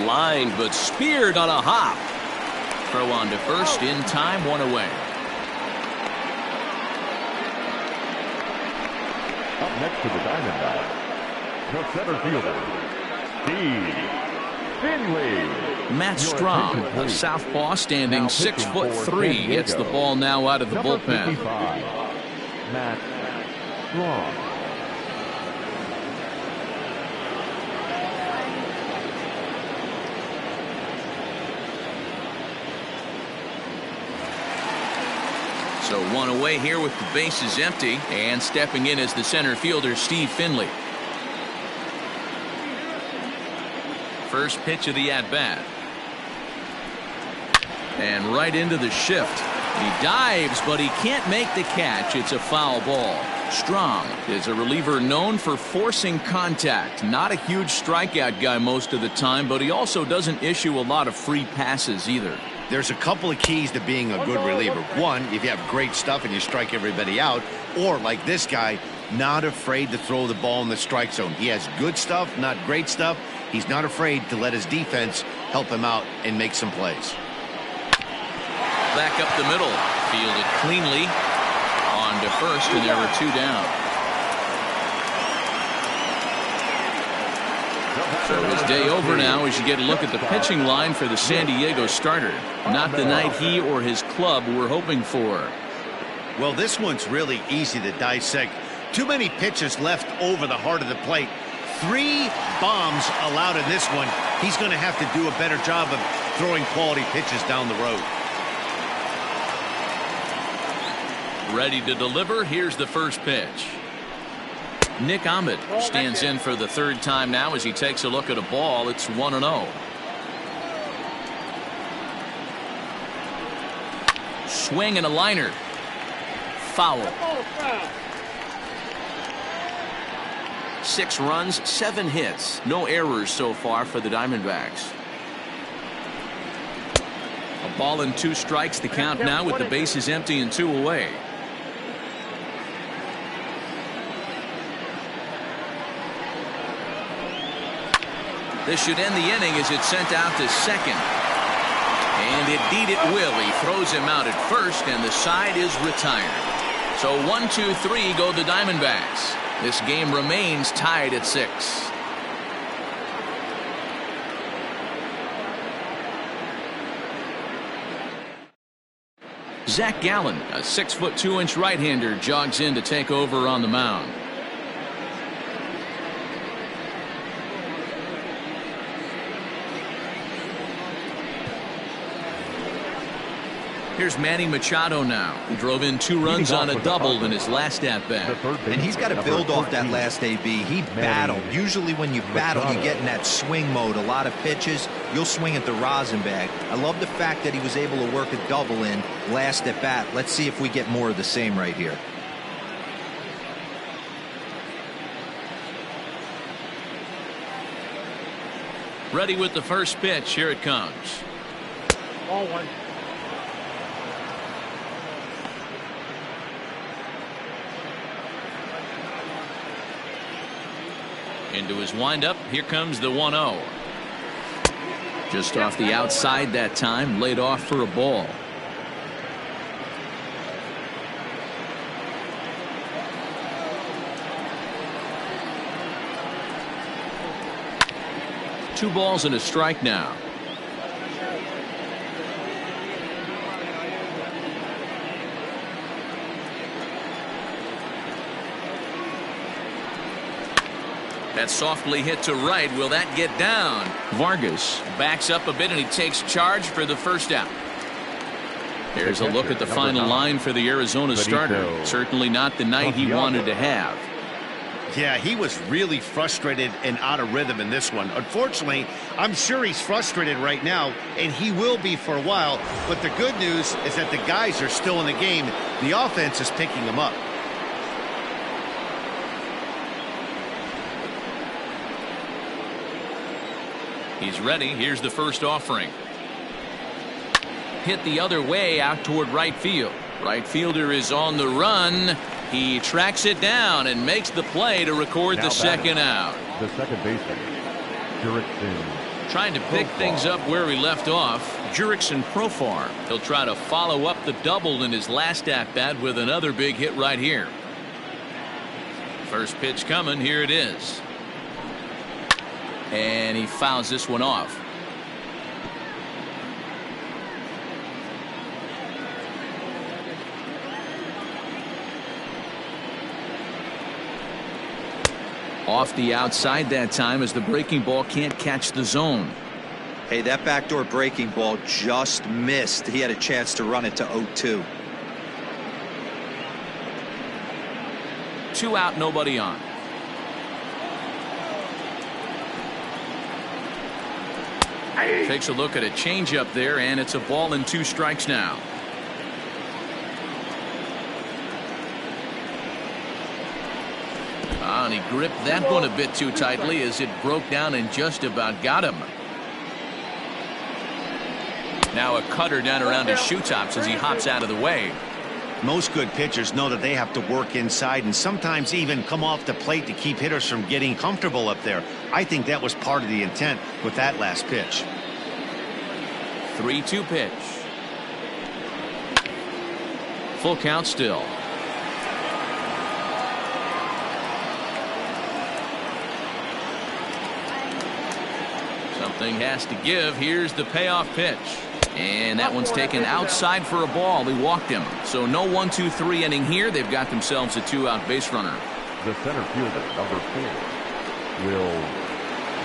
Lined but speared on a hop. Throw on to first in time, 1 away. Up next to the Diamondbacks, the center fielder, Steve Finley. Matt Strom, a southpaw standing 6'3", gets the ball now out of the Number bullpen. 55, Matt Strom. So 1 away here with the bases empty, and stepping in as the center fielder, Steve Finley. First pitch of the at-bat. And right into the shift. He dives, but he can't make the catch. It's a foul ball. Strom is a reliever known for forcing contact. Not a huge strikeout guy most of the time, but he also doesn't issue a lot of free passes either. There's a couple of keys to being a good reliever. One, if you have great stuff and you strike everybody out, or like this guy, not afraid to throw the ball in the strike zone. He has good stuff, not great stuff. He's not afraid to let his defense help him out and make some plays. Back up the middle, fielded cleanly. On to first, and there are 2 down. So his day over now as you get a look at the pitching line for the San Diego starter. Not the night he or his club were hoping for. Well, this one's really easy to dissect. Too many pitches left over the heart of the plate. 3 bombs allowed in this one. He's going to have to do a better job of throwing quality pitches down the road. Ready to deliver. Here's the first pitch. Nick Ahmed stands in for the 3rd time now as he takes a look at a ball. It's 1-0. Swing and a liner. Foul. 6 runs, 7 hits. No errors so far for the Diamondbacks. A ball and 2 strikes, the count now with the bases empty and 2 away. This should end the inning as it's sent out to second. And indeed it will. He throws him out at first, and the side is retired. So 1-2-3 go the Diamondbacks. This game remains tied at 6. Zach Gallen, a 6'2" right-hander, jogs in to take over on the mound. Here's Manny Machado now. He drove in 2 runs on a double in his last at-bat. And he's got to build off that last AB. He battled. Usually when you battle, you get in that swing mode. A lot of pitches, you'll swing at the rosin bag. I love the fact that he was able to work a double in last at-bat. Let's see if we get more of the same right here. Ready with the first pitch. Here it comes. Ball 1. Into his windup. Here comes the 1-0. Just off the outside that time. Laid off for a ball. Two balls and a strike now. That softly hit to right. Will that get down? Vargas backs up a bit and he takes charge for the first out. Here's a look at the final line for the Arizona starter. Certainly not the night he wanted to have. Yeah, he was really frustrated and out of rhythm in this one. Unfortunately, I'm sure he's frustrated right now, and he will be for a while. But the good news is that the guys are still in the game. The offense is picking them up. He's ready. Here's the first offering. Hit the other way out toward right field. Right fielder is on the run. He tracks it down and makes the play to record the second out. The second baseman, Jurickson Trying to pick things up where he left off, Jurickson Profar. He'll try to follow up the double in his last at-bat with another big hit right here. First pitch coming, here it is. And he fouls this one off. Off the outside that time as the breaking ball can't catch the zone. Hey, that backdoor breaking ball just missed. He had a chance to run it to 0-2. 2 out, nobody on. Takes a look at a changeup there, and it's a ball and 2 strikes now. And he gripped that one a bit too tightly as it broke down and just about got him. Now a cutter down around his shoe tops as he hops out of the way. Most good pitchers know that they have to work inside and sometimes even come off the plate to keep hitters from getting comfortable up there. I think that was part of the intent with that last pitch. 3-2 pitch. Full count still. Something has to give. Here's the payoff pitch. And that one's taken outside for a ball. He walked him. So no 1-2-3 inning here. They've got themselves a 2-out base runner. The center fielder, number 4, Will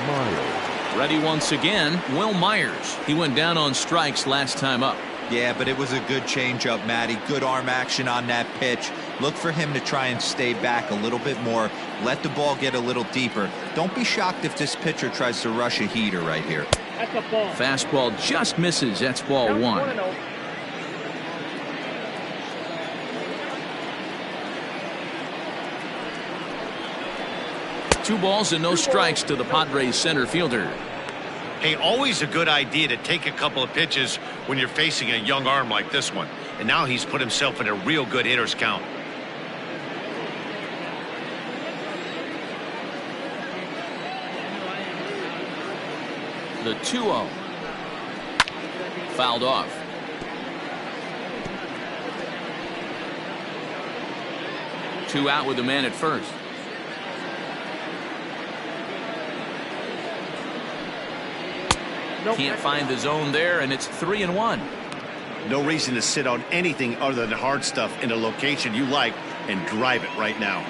Myers. Ready once again, Will Myers. He went down on strikes last time up. Yeah, but it was a good changeup, Matty. Good arm action on that pitch. Look for him to try and stay back a little bit more. Let the ball get a little deeper. Don't be shocked if this pitcher tries to rush a heater right here. That's a ball. Fastball just misses. That's ball 1. Two balls and no strikes to the Padres center fielder. Hey, always a good idea to take a couple of pitches when you're facing a young arm like this one. And now he's put himself in a real good hitter's count. The 2-0. Fouled off. Two out with the man at first. Can't find the zone there, and it's 3-1. No reason to sit on anything other than hard stuff in a location you like and drive it right now.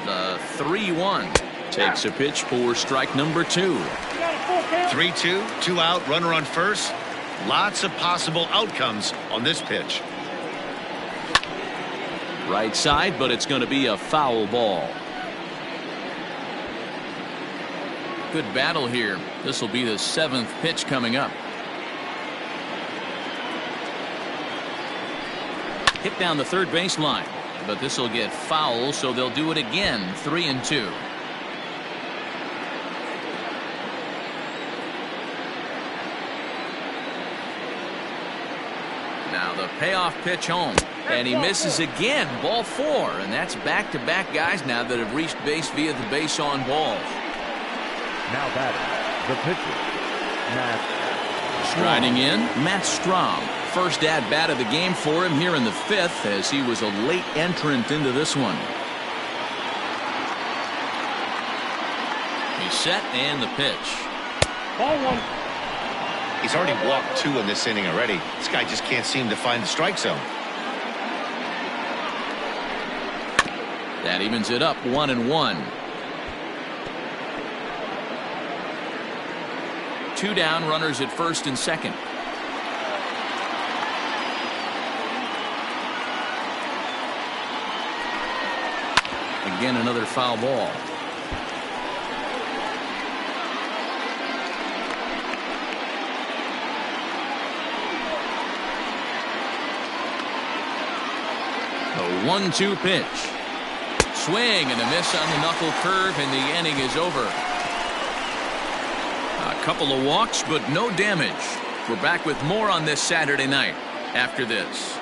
The 3-1 takes a pitch for strike number 2. 3-2, 2 out, runner on first. Lots of possible outcomes on this pitch. Right side, but it's going to be a foul ball. Good battle here. This will be the 7th pitch coming up. Hit down the third baseline, but this will get foul, so they'll do it again. 3-2. Now the payoff pitch home, and he misses again. Ball 4, and that's back-to-back guys now that have reached base via the base on balls. Now batting, the pitcher, Matt Striding in, Matt Strahm. First at-bat of the game for him here in the 5th, as he was a late entrant into this one. He's set, and the pitch. Ball 1. He's already walked 2 in this inning already. This guy just can't seem to find the strike zone. That evens it up 1-1. 2 down, runners at first and second. Again, another foul ball. The 1-2 pitch. Swing and a miss on the knuckle curve, and the inning is over. A couple of walks, but no damage. We're back with more on this Saturday night after this.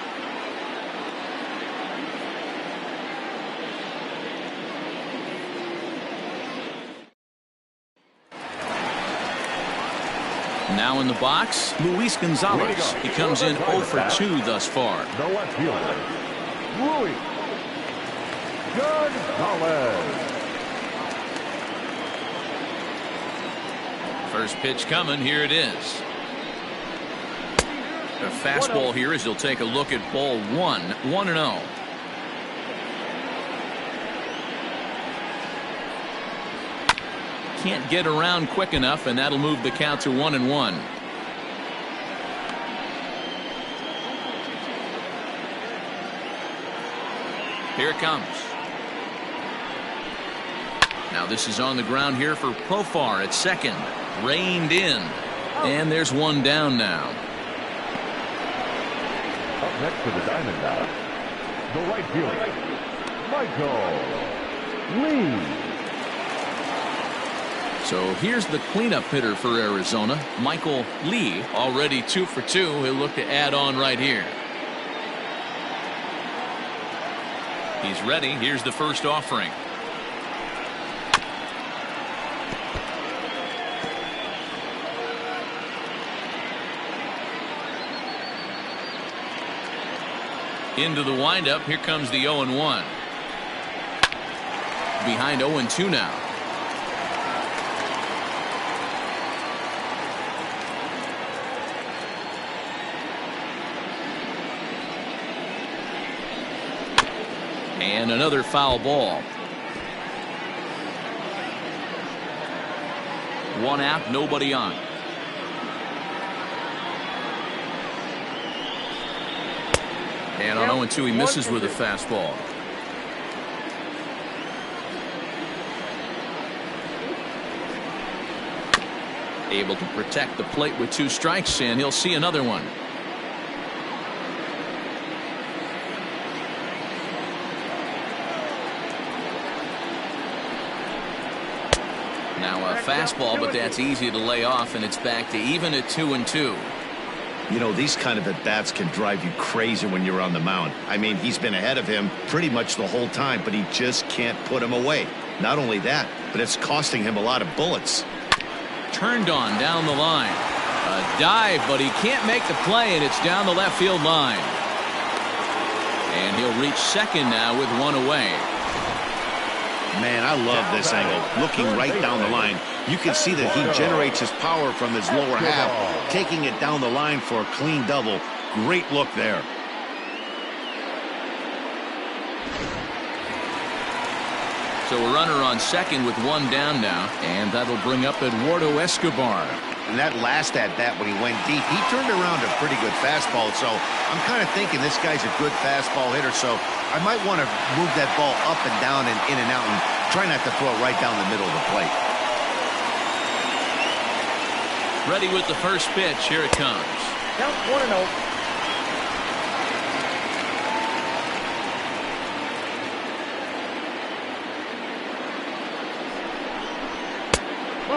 Now in the box, Luis Gonzalez. He comes in 0 for 2 thus far. The left fielder, Luis Gonzalez. First pitch coming. Here it is. A fastball here as he'll take a look at ball 1. 1-0. Can't get around quick enough, and that'll move the count to 1-1. Here it comes. Now this is on the ground here for Profar at second. Reined in. And there's one down now. Up next to the Diamondbacks, the right fielder, Michael Lee. So here's the cleanup hitter for Arizona, Michael Lee, already 2 for 2. He'll look to add on right here. He's ready. Here's the first offering. Into the windup. Here comes the 0-1. Behind 0-2 now. And another foul ball. One out, nobody on. And on 0-2 he misses with a fastball. Able to protect the plate with 2 strikes, and he'll see another one. Now a fastball, but that's easy to lay off, and it's back to even at 2-2. You know, these kind of at-bats can drive you crazy when you're on the mound. I mean, he's been ahead of him pretty much the whole time, but he just can't put him away. Not only that, but it's costing him a lot of bullets. Turned on down the line. A dive, but he can't make the play, and it's down the left field line. And he'll reach second now with 1 away. Man, I love this angle. Looking right down the line, you can see that he generates his power from his lower half, taking it down the line for a clean double. Great look there. So a runner on second with 1 down now, and that'll bring up Eduardo Escobar. And that last at-bat when he went deep, he turned around a pretty good fastball. So I'm kind of thinking this guy's a good fastball hitter. So I might want to move that ball up and down and in and out and try not to throw it right down the middle of the plate. Ready with the first pitch. Here it comes. Count 1-0.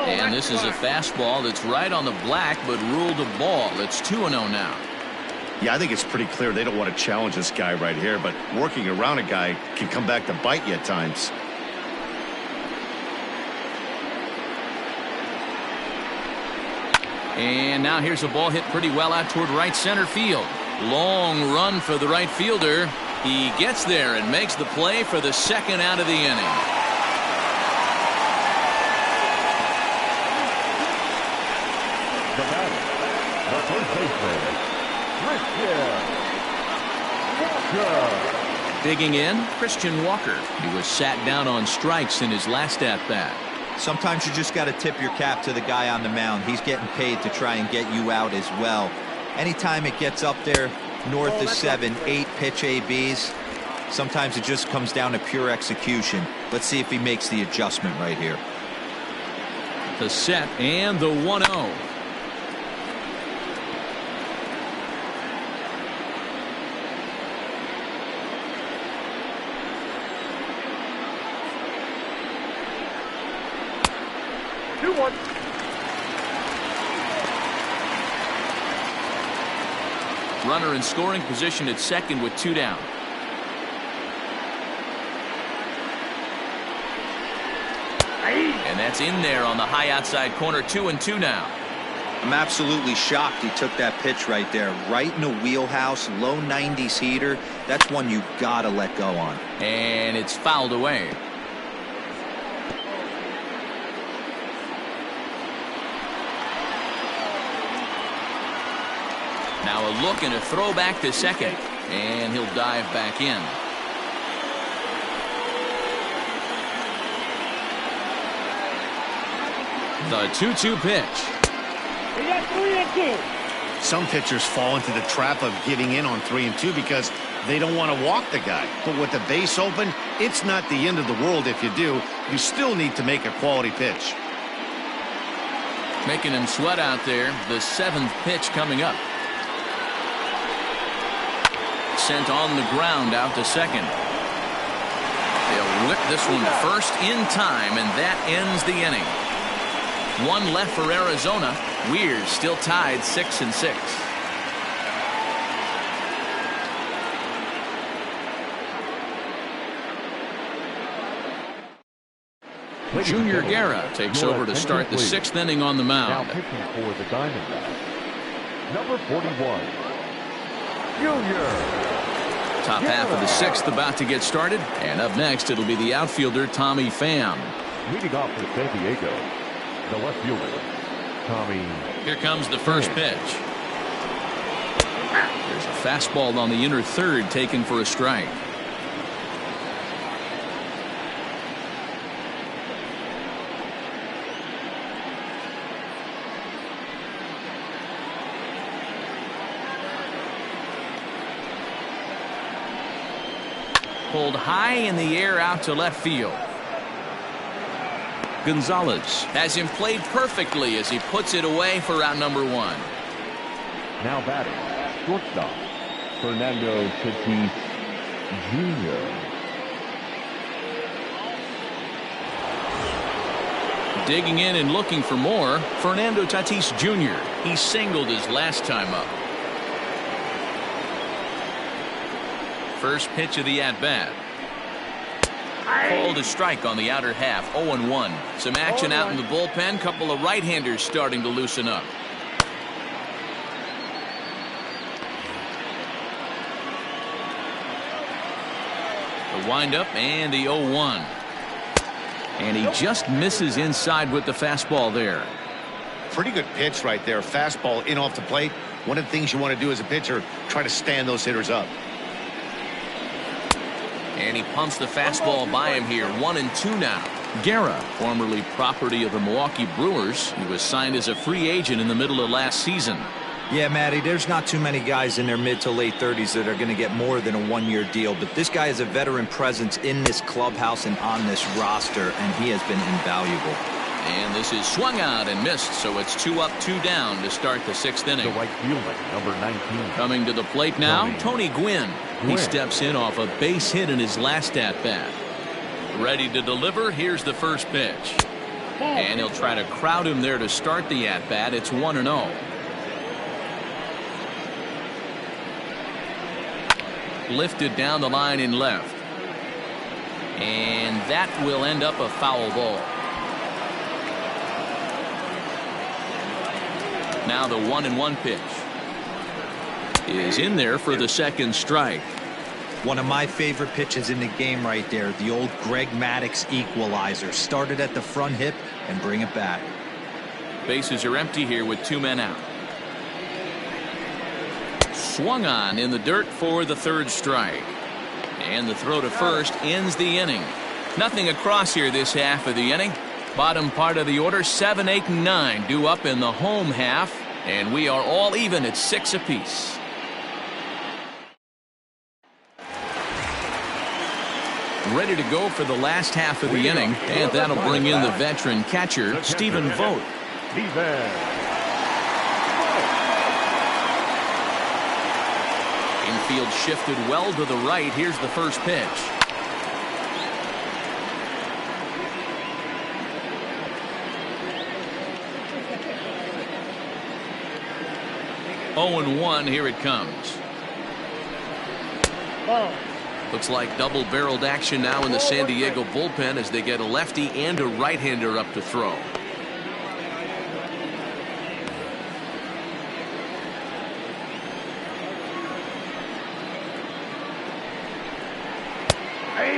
And this is a fastball that's right on the black, but ruled a ball. It's 2-0 now. Yeah, I think it's pretty clear they don't want to challenge this guy right here, but working around a guy can come back to bite you at times. And now here's a ball hit pretty well out toward right center field. Long run for the right fielder. He gets there and makes the play for the second out of the inning. The batter, the first baseman, Christian Walker. Digging in, Christian Walker. He was sat down on strikes in his last at-bat. Sometimes you just got to tip your cap to the guy on the mound. He's getting paid to try and get you out as well. Anytime it gets up there north of 7, 8 pitch ABs, sometimes it just comes down to pure execution. Let's see if he makes the adjustment right here. The set and the 1-0. Runner in scoring position at second with 2 down. And that's in there on the high outside corner. 2-2 now. I'm absolutely shocked he took that pitch right there. Right in the wheelhouse, low 90s heater. That's one you gotta let go on. And it's fouled away. Now a look and a throw back to second. And he'll dive back in. The 2-2 pitch. We got 3 and 2. Some pitchers fall into the trap of giving in on 3 and 2 because they don't want to walk the guy. But with the base open, it's not the end of the world if you do. You still need to make a quality pitch. Making him sweat out there. The 7th pitch coming up. Sent on the ground out to second. They'll whip this one first in time, and that ends the inning. One left for Arizona. Weir's still tied 6-6. Junior Guerra takes over to start the 6th inning on the mound. Now pitching for the Diamondbacks, number 41, Junior. Top half of the 6th about to get started. And up next, it'll be the outfielder, Tommy Pham. Leading off for San Diego, the left fielder, Tommy. Here comes the first pitch. There's a fastball on the inner third taken for a strike. Pulled high in the air out to left field. Gonzalez has him played perfectly as he puts it away for out number 1. Now batting, shortstop, Fernando Tatis Jr. Digging in and looking for more, Fernando Tatis Jr. He singled his last time up. First pitch of the at-bat. Called a strike on the outer half. 0-1. Some action out in the bullpen. Couple of right-handers starting to loosen up. The windup and the 0-1. And he just misses inside with the fastball there. Pretty good pitch right there. Fastball in off the plate. One of the things you want to do as a pitcher, try to stand those hitters up. And he pumps the fastball by him here. 1-2 now. Guerra, formerly property of the Milwaukee Brewers. He was signed as a free agent in the middle of last season. Yeah, Matty, there's not too many guys in their mid to late 30s that are going to get more than a 1-year deal. But this guy is a veteran presence in this clubhouse and on this roster, and he has been invaluable. And this is swung out and missed, so it's 2 up, 2 down to start the 6th inning. The right fielder, number 19. Coming to the plate now, Tony Gwynn. He steps in off a base hit in his last at-bat. Ready to deliver. Here's the first pitch. And he'll try to crowd him there to start the at-bat. It's 1-0. Lifted down the line in left. And that will end up a foul ball. Now the 1-1 pitch is in there for the second strike. One of my favorite pitches in the game right there. The old Greg Maddux equalizer. Started at the front hip and bring it back. Bases are empty here with 2 men out. Swung on in the dirt for the third strike. And the throw to first ends the inning. Nothing across here this half of the inning. Bottom part of the order, 7, 8, and 9 due up in the home half. And we are all even at 6 apiece. Ready to go for the last half of the inning. And that'll bring in the veteran catcher, Stephen Vogt. Infield shifted well to the right. Here's the first pitch. Oh, 0-1. Here it comes. Looks like double-barreled action now in the San Diego bullpen as they get a lefty and a right-hander up to throw.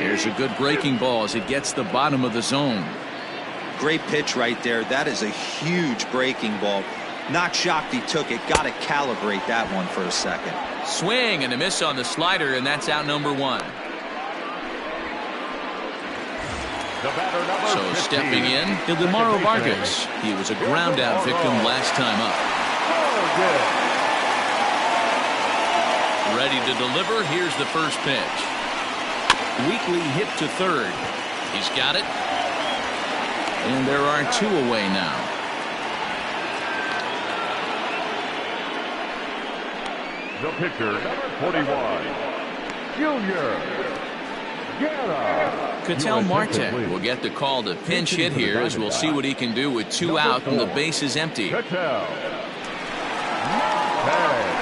Here's a good breaking ball as it gets the bottom of the zone. Great pitch right there. That is a huge breaking ball. Not shocked he took it. Got to calibrate that one for a second. Swing and a miss on the slider, and that's out number one. So stepping in, Ildemaro Vargas. He was a ground out victim last time up. Ready to deliver. Here's the first pitch. Weakly hit to third. He's got it. And there are two away now. The pitcher, number 41, Junior Guerra. Ketel Marte will get the call to pinch hit here, as we'll see what he can do with two out and the base is empty. Ketel Marte.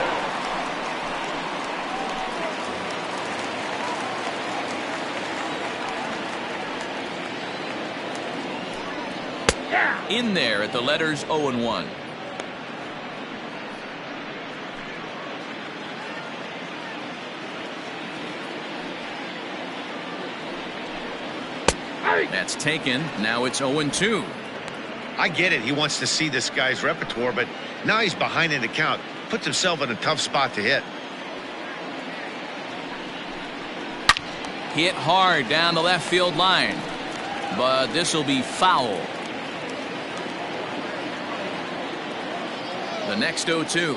In there at the letters 0-1. That's taken. Now it's 0-2. I get it. He wants to see this guy's repertoire, but now he's behind in the count. Puts himself in a tough spot to hit. Hit hard down the left field line. But this will be foul. The next 0-2.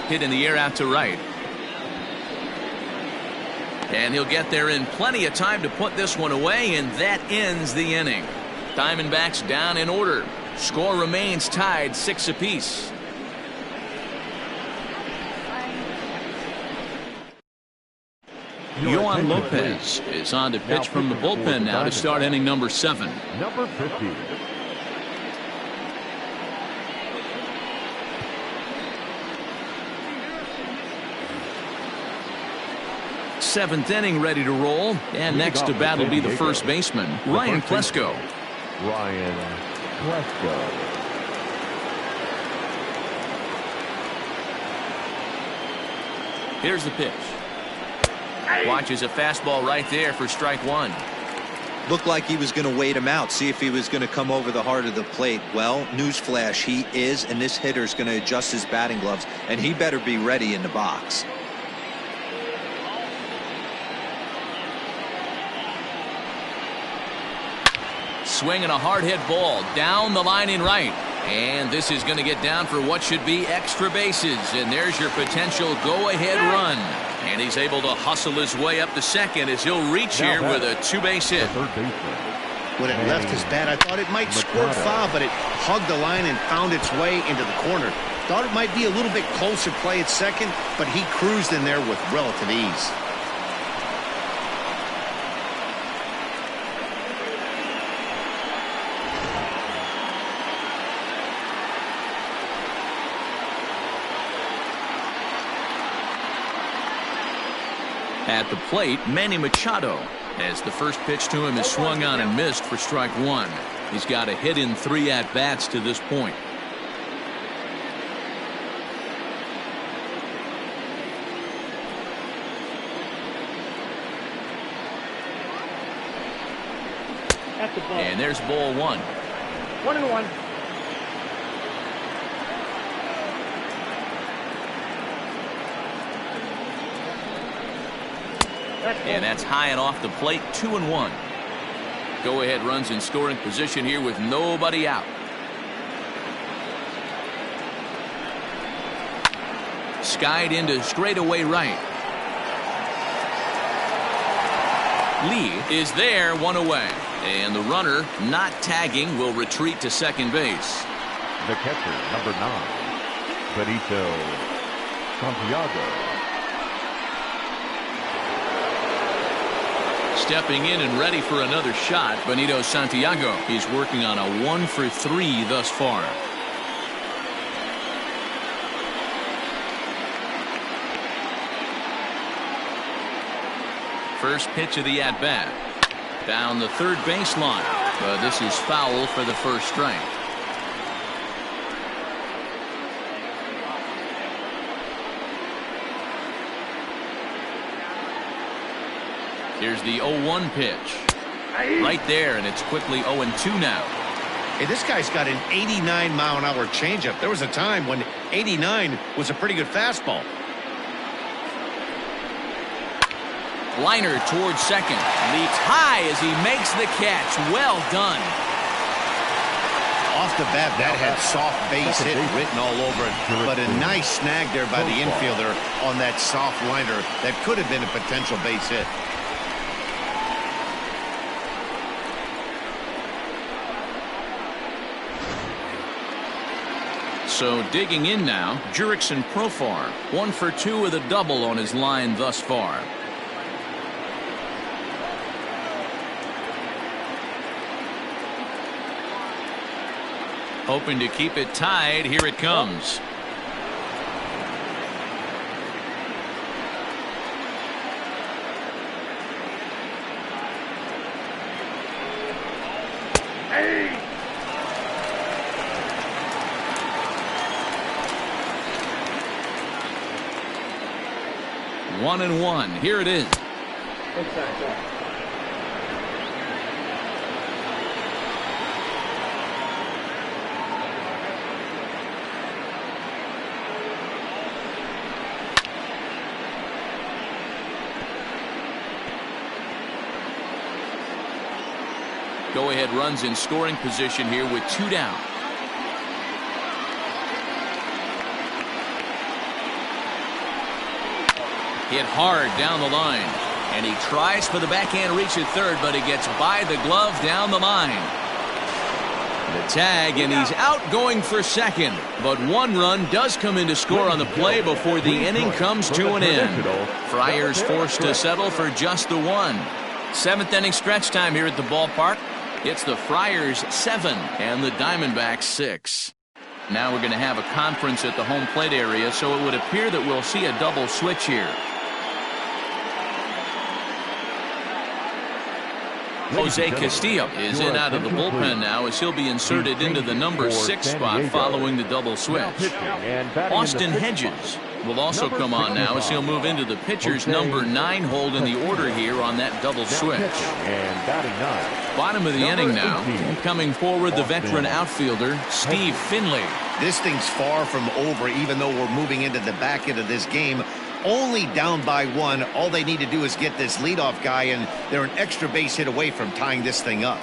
Hit in the air out to right. And he'll get there in plenty of time to put this one away, and that ends the inning. Diamondbacks down in order. Score remains tied 6 apiece. Yohan Lopez is on to pitch from the bullpen now to start inning number 7. Number 50. Seventh inning ready to roll, and next to bat will be the first baseman, Ryan Plesko. Ryan Plesko. Here's the pitch. Watches a fastball right there for strike one. Looked like he was going to wait him out, see if he was going to come over the heart of the plate. Well, newsflash, he is, and this hitter's going to adjust his batting gloves, and he better be ready in the box. Swinging a hard hit ball down the line in right. And this is going to get down for what should be extra bases. And there's your potential go-ahead run. And he's able to hustle his way up to second as he'll reach here with a two-base hit. When it left his bat, I thought it might squirt foul, but it hugged the line and found its way into the corner. Thought it might be a little bit closer play at second, but he cruised in there with relative ease. At the plate, Manny Machado, as the first pitch to him is swung on and missed for strike one. He's got a hit in 3 at-bats to this point. And there's ball one. 1-1. And that's high and off the plate. 2-1. Go ahead runs in scoring position here with nobody out. Skied into straightaway right. Lee is there, one away. And the runner, not tagging, will retreat to second base. The catcher, number 9, Benito Santiago. Stepping in and ready for another shot, Benito Santiago. He's working on a 1 for 3 thus far. First pitch of the at-bat. Down the third baseline. But this is foul for the first strike. Here's the 0-1 pitch. Right there, and it's quickly 0-2 now. Hey, this guy's got an 89-mile-an-hour changeup. There was a time when 89 was a pretty good fastball. Liner towards second. Leaps high as he makes the catch. Well done. Off the bat, that had soft base hit written all over it. But a nice snag there by the infielder on that soft liner that could have been a potential base hit. So digging in now, Jurickson Profar. 1 for 2 with a double on his line thus far. Hoping to keep it tied. Here it comes. Hey! 1-1. Here it is. Go-ahead runs in scoring position here with 2 down. Hit hard down the line. And he tries for the backhand reach at third, but he gets by the glove down the line. The tag, and he's out going for second. But 1 run does come in to score on the play before the inning comes to an end. Friars forced to settle for just the 1. 7th inning stretch time here at the ballpark. It's the Friars 7 and the Diamondbacks 6. Now we're going to have a conference at the home plate area, so it would appear that we'll see a double switch here. Jose Castillo is in out of the bullpen now as he'll be inserted into the number 6 spot following the double switch. Austin Hedges will also come on now as he'll move into the pitcher's number 9 hold in the order here on that double switch. Bottom of the inning now. Coming forward, the veteran outfielder, Steve Finley. This thing's far from over, even though we're moving into the back end of this game. Only down by 1. All they need to do is get this leadoff guy, and they're an extra base hit away from tying this thing up.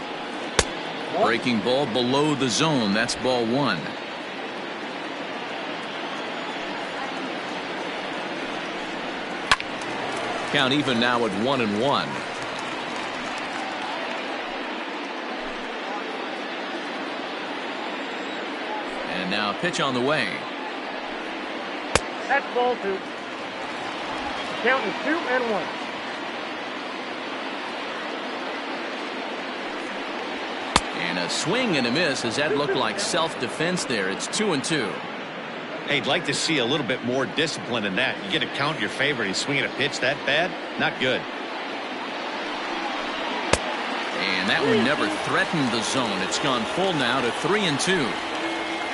Breaking ball below the zone. That's ball 1. Count even now at 1-1. And now pitch on the way. That's ball 2. Count is 2-1. And a swing and a miss. Does that look like self-defense there? It's 2-2. Hey, I'd like to see a little bit more discipline in that. You get a count your favorite. He's swinging a pitch that bad? Not good. And that one never threatened the zone. It's gone full now to 3-2.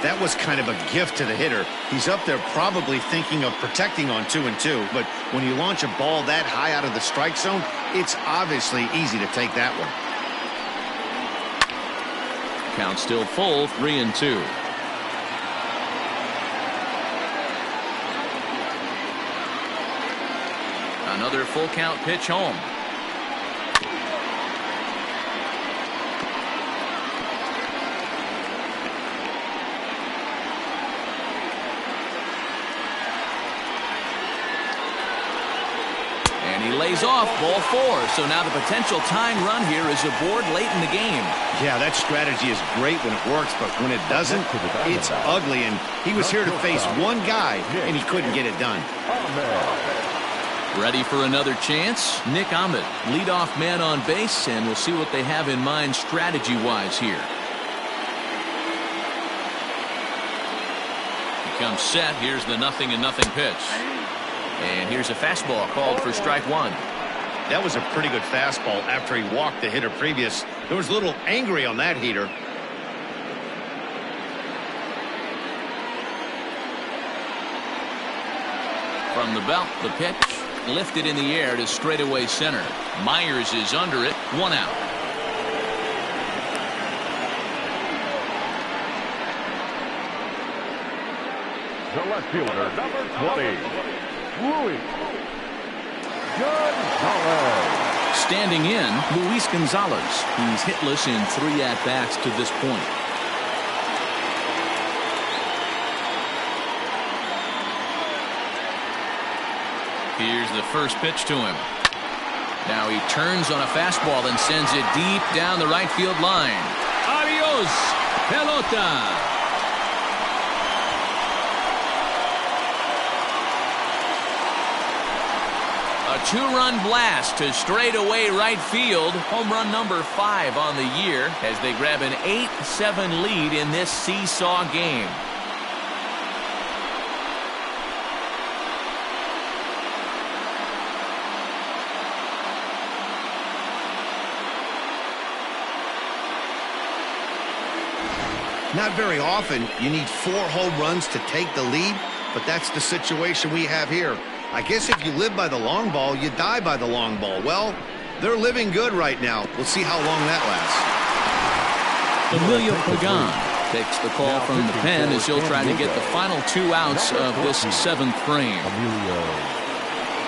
That was kind of a gift to the hitter. He's up there probably thinking of protecting on 2-2, but when you launch a ball that high out of the strike zone, it's obviously easy to take that one. Count still full, 3-2. Another full count pitch home. And he lays off ball 4. So now the potential tying run here is aboard late in the game. Yeah, that strategy is great when it works, but when it doesn't, it's ugly. And he was here to face one guy, and he couldn't get it done. Ready for another chance? Nick Ahmed, leadoff man on base, and we'll see what they have in mind strategy-wise here. He comes set. Here's the 0-0 pitch. And here's a fastball called for strike 1. That was a pretty good fastball after he walked the hitter previous. There was a little angry on that heater. From the belt, the pitch. bat lifted in the air to straightaway center. Myers is under it. 1 out. The left fielder, number 20, Luis Gonzalez. Standing in, Luis Gonzalez. He's hitless in 3 at-bats to this point. Here's the first pitch to him. Now he turns on a fastball and sends it deep down the right field line. Adios, pelota. A 2-run blast to straightaway right field. Home run number 5 on the year as they grab an 8-7 lead in this seesaw game. Not very often you need 4 home runs to take the lead, but that's the situation we have here. I guess if you live by the long ball, you die by the long ball. Well, they're living good right now. We'll see how long that lasts. Emilio Pagan takes the call from the pen as he'll try to get the final 2 outs of this 7th frame. Emilio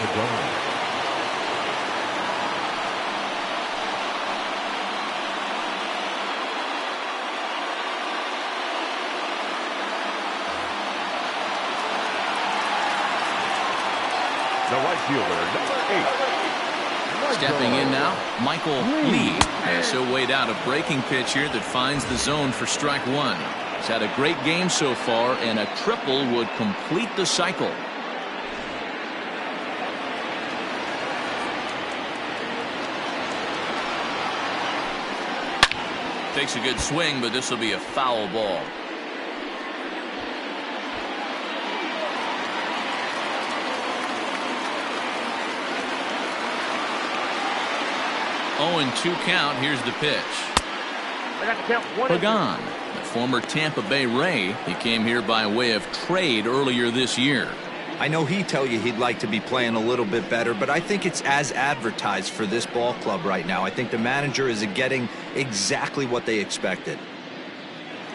Pagan. The right fielder, number 8. Stepping in now, Michael Lee. Has he'll wait out a breaking pitch here that finds the zone for strike 1. He's had a great game so far, and a triple would complete the cycle. Takes a good swing, but this will be a foul ball. Oh, and 2 count. Here's the pitch. I got to count 1. Pagan, the former Tampa Bay Ray. He came here by way of trade earlier this year. I know he'd tell you he'd like to be playing a little bit better, but I think it's as advertised for this ball club right now. I think the manager is getting exactly what they expected.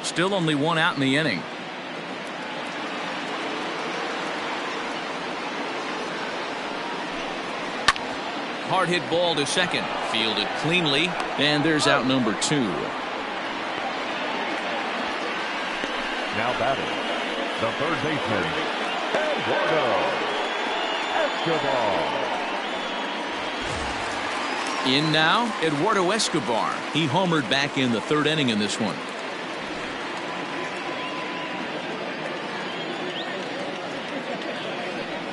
Still only 1 out in the inning. Hard hit ball to second. Fielded cleanly. And there's out number 2. Now batting, the third baseman, Eduardo Escobar. In now, Eduardo Escobar. He homered back in the 3rd inning in this one.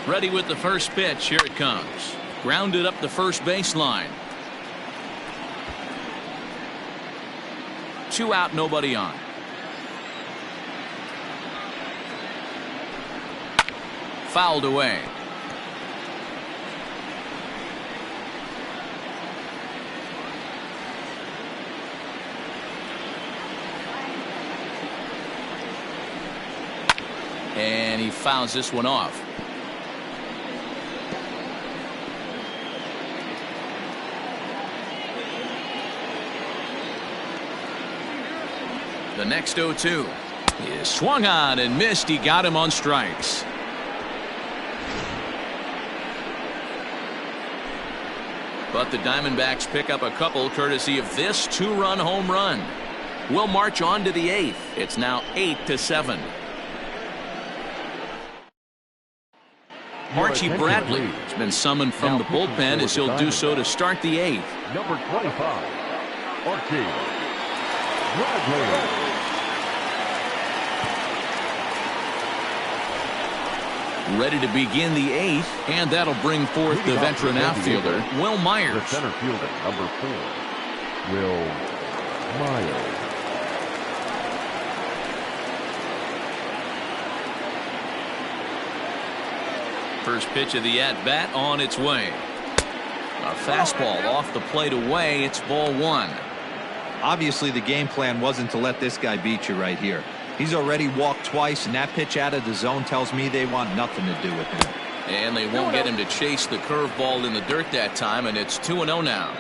Ready with the first pitch. Here it comes. Grounded up the first baseline. 2 out, nobody on. Fouled away. And he fouls this one off. The next 0-2 is swung on and missed. He got him on strikes. But the Diamondbacks pick up a couple courtesy of this 2-run home run. We'll march on to the 8th. It's now 8-7. Archie Bradley has been summoned from the bullpen as he'll do so to start the 8th. Number 25, Archie Bradley. Ready to begin the 8th, and that'll bring forth the veteran outfielder, Will Myers. The center fielder, number 4, Will Myers. First pitch of the at-bat on its way. A fastball off the plate away. It's ball 1. Obviously, the game plan wasn't to let this guy beat you right here. He's already walked twice, and that pitch out of the zone tells me they want nothing to do with him. And they won't get him to chase the curveball in the dirt that time, and it's 2-0 now.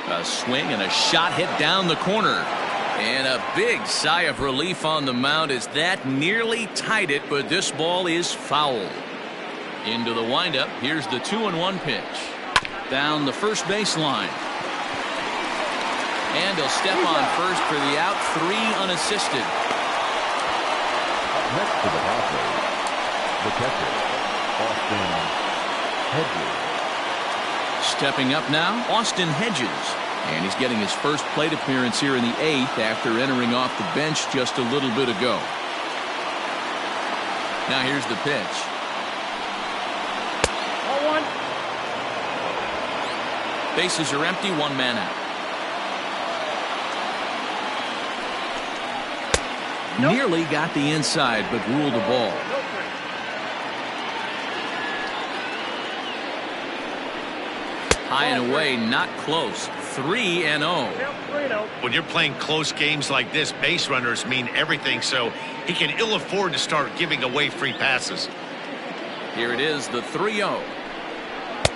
A swing and a shot hit down the corner. And a big sigh of relief on the mound as that nearly tied it, but this ball is foul. Into the windup. Here's the 2-1 pitch. Down the first baseline. And he'll step on first for the out. 3 unassisted. Up next to the Padres, the catcher, Austin Hedges. Stepping up now, Austin Hedges. And he's getting his first plate appearance here in the 8th after entering off the bench just a little bit ago. Now here's the pitch. 0-1. Bases are empty, 1 man out. Nope. Nearly got the inside, but ruled the ball. High and away, not close. 3-0. Now 3-0. When you're playing close games like this, base runners mean everything, so he can ill afford to start giving away free passes. Here it is, the 3-0.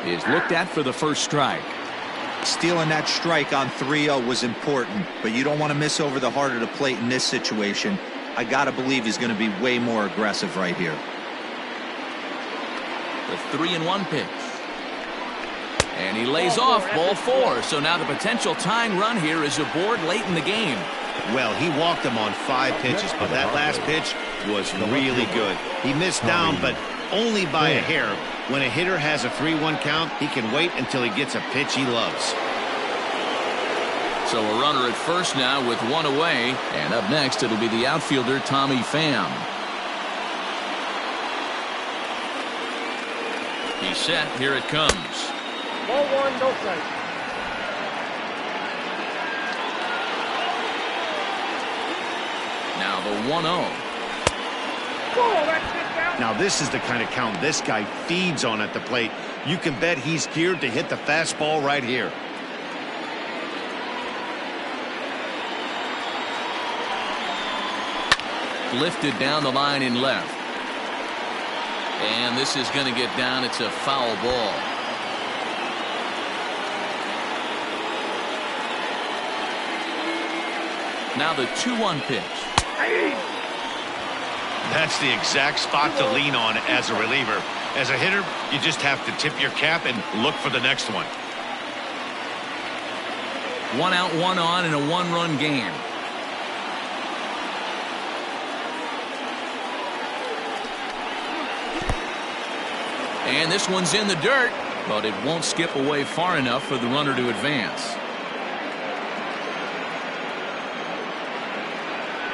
Is looked at for the first strike. Stealing that strike on 3-0 was important, but you don't want to miss over the heart of the plate in this situation. I got to believe he's going to be way more aggressive right here. The 3-1 pitch. And he lays off ball 4. So now the potential tying run here is aboard late in the game. Well, he walked him on 5 pitches, but that last pitch was really good. He missed down, but only by a hair. When a hitter has a 3-1 count, he can wait until he gets a pitch he loves. So a runner at first now with 1 away. And up next, it'll be the outfielder, Tommy Pham. He's set. Here it comes. Ball 1, no strike. Now the 1-0. Oh, that's it down. Now this is the kind of count this guy feeds on at the plate. You can bet he's geared to hit the fastball right here. Lifted down the line in left. And this is going to get down. It's a foul ball. Now the 2-1 pitch. That's the exact spot to lean on as a reliever. As a hitter, you just have to tip your cap and look for the next one. 1 out, 1 on in a 1-run game. And this one's in the dirt, but it won't skip away far enough for the runner to advance.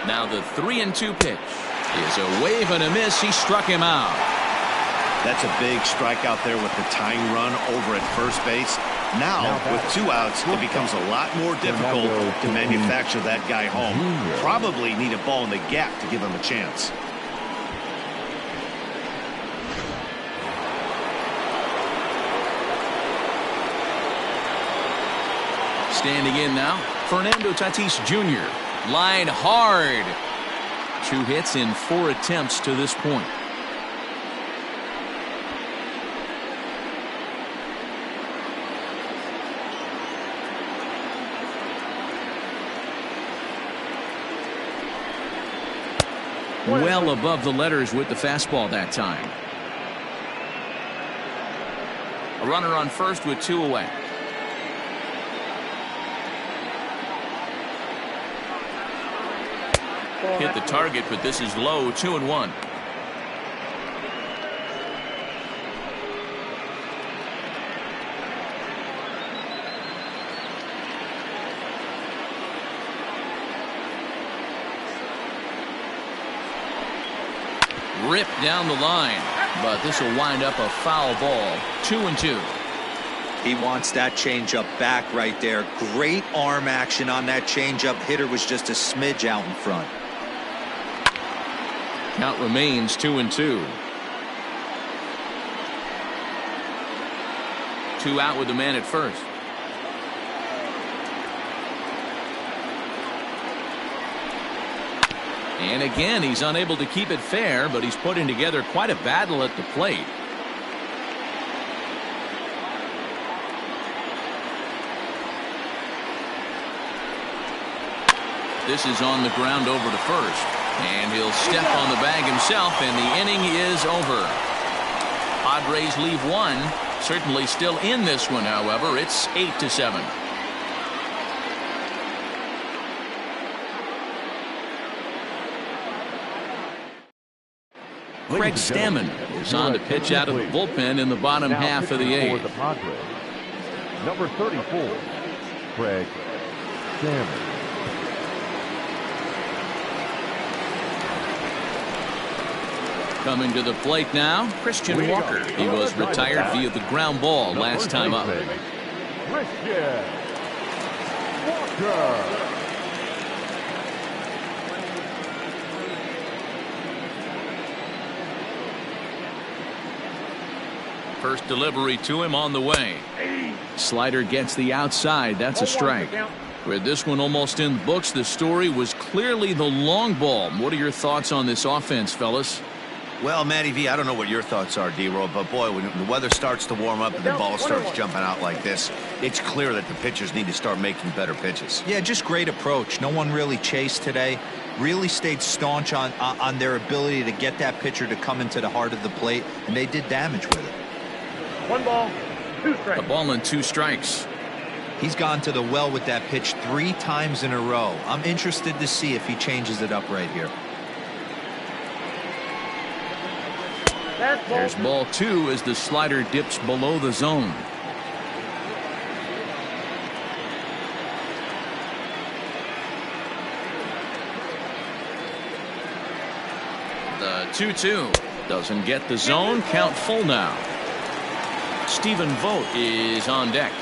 Now the 3-2 pitch is a wave and a miss. He struck him out. That's a big strikeout there with the tying run over at first base. Now with 2 outs, it becomes a lot more difficult to manufacture that guy home. Probably need a ball in the gap to give him a chance. Standing in now, Fernando Tatis Jr. Line hard. 2 hits in 4 attempts to this point. Well above the letters with the fastball that time. A runner on first with 2 away. Hit the target, but this is low. 2-1. Ripped down the line, but this will wind up a foul ball. 2-2. He wants that changeup back right there. Great arm action on that changeup. Hitter was just a smidge out in front. Count remains 2-2. 2 out with the man at first. And again, he's unable to keep it fair, but he's putting together quite a battle at the plate. This is on the ground over to first. And he'll step on the bag himself, and the inning is over. Padres leave one. Certainly still in this one, however. It's 8-7. Craig Stammen is on to pitch out of the bullpen in the bottom half of the 8th. The Padres, number 34, Craig Stammen. Coming to the plate now, Christian Walker. He was retired via the ground ball last time up. Christian Walker. First delivery to him on the way. Slider gets the outside. That's a strike. With this one almost in the books, the story was clearly the long ball. What are your thoughts on this offense, fellas? Well, Matty V, I don't know what your thoughts are, D-Roll, but boy, when the weather starts to warm up and the ball starts jumping out like this, it's clear that the pitchers need to start making better pitches. Yeah, just great approach. No one really chased today. Really stayed staunch on their ability to get that pitcher to come into the heart of the plate, and they did damage with it. 1 ball, 2 strikes. A ball and 2 strikes. He's gone to the well with that pitch 3 times in a row. I'm interested to see if he changes it up right here. There's ball 2 as the slider dips below the zone. The 2-2 doesn't get the zone. Count full now. Stephen Vogt is on deck.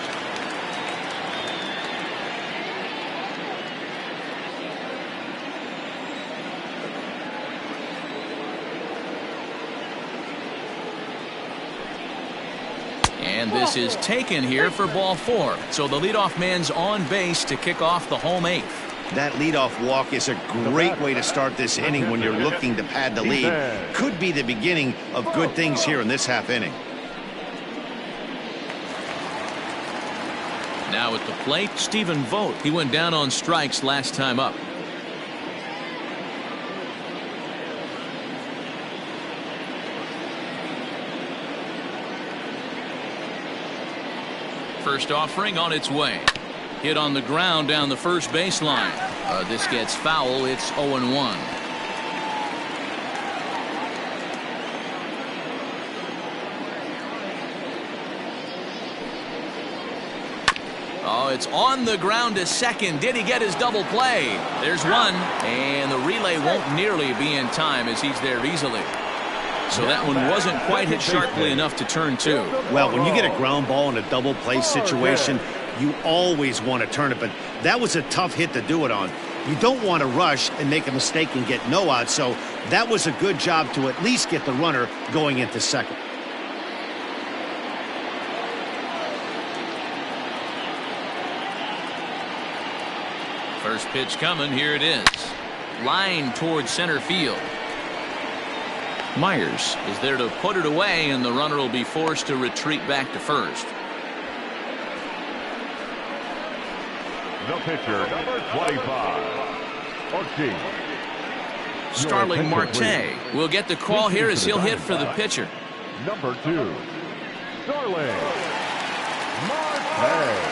And this is taken here for ball 4. So the leadoff man's on base to kick off the home 8th. That leadoff walk is a great way to start this inning when you're looking to pad the lead. Could be the beginning of good things here in this half inning. Now at the plate, Stephen Vogt. He went down on strikes last time up. First offering on its way. Hit on the ground down the first baseline. This gets foul. It's 0-1. Oh, it's on the ground to second. Did he get his double play? There's one. And the relay won't nearly be in time as he's there easily. So that one wasn't quite hit sharply enough to turn 2. Well, when you get a ground ball in a double play situation, you always want to turn it, but that was a tough hit to do it on. You don't want to rush and make a mistake and get no out, so that was a good job to at least get the runner going into second. First pitch coming. Here it is. Line towards center field. Myers is there to put it away, and the runner will be forced to retreat back to first. The pitcher, number 25, Ortiz. Starling Marte will get the call here as he'll hit for the pitcher. Number 2, Starling Marte.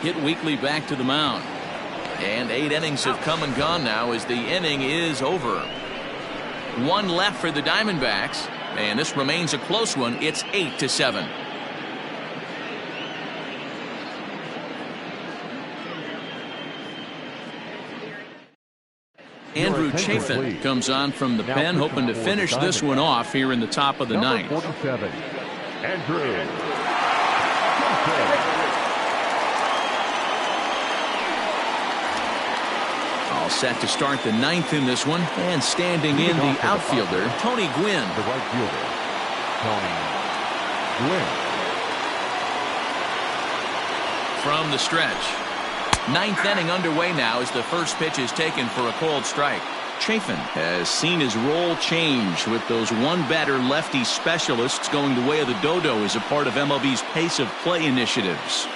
Hit weakly back to the mound. And 8 innings have come and gone now as the inning is over. 1 left for the Diamondbacks, and this remains a close one. It's 8-7. Andrew Chafin comes on from the pen, hoping to finish this one off here in the top of the 9th. 47, Andrew Chafin. All set to start the ninth in this one. And standing in the outfielder, Tony Gwynn. The right fielder, Tony Gwynn. From the stretch. Ninth inning underway now as the first pitch is taken for a called strike. Chafin has seen his role change with those one-batter lefty specialists going the way of the dodo as a part of MLB's pace of play initiatives.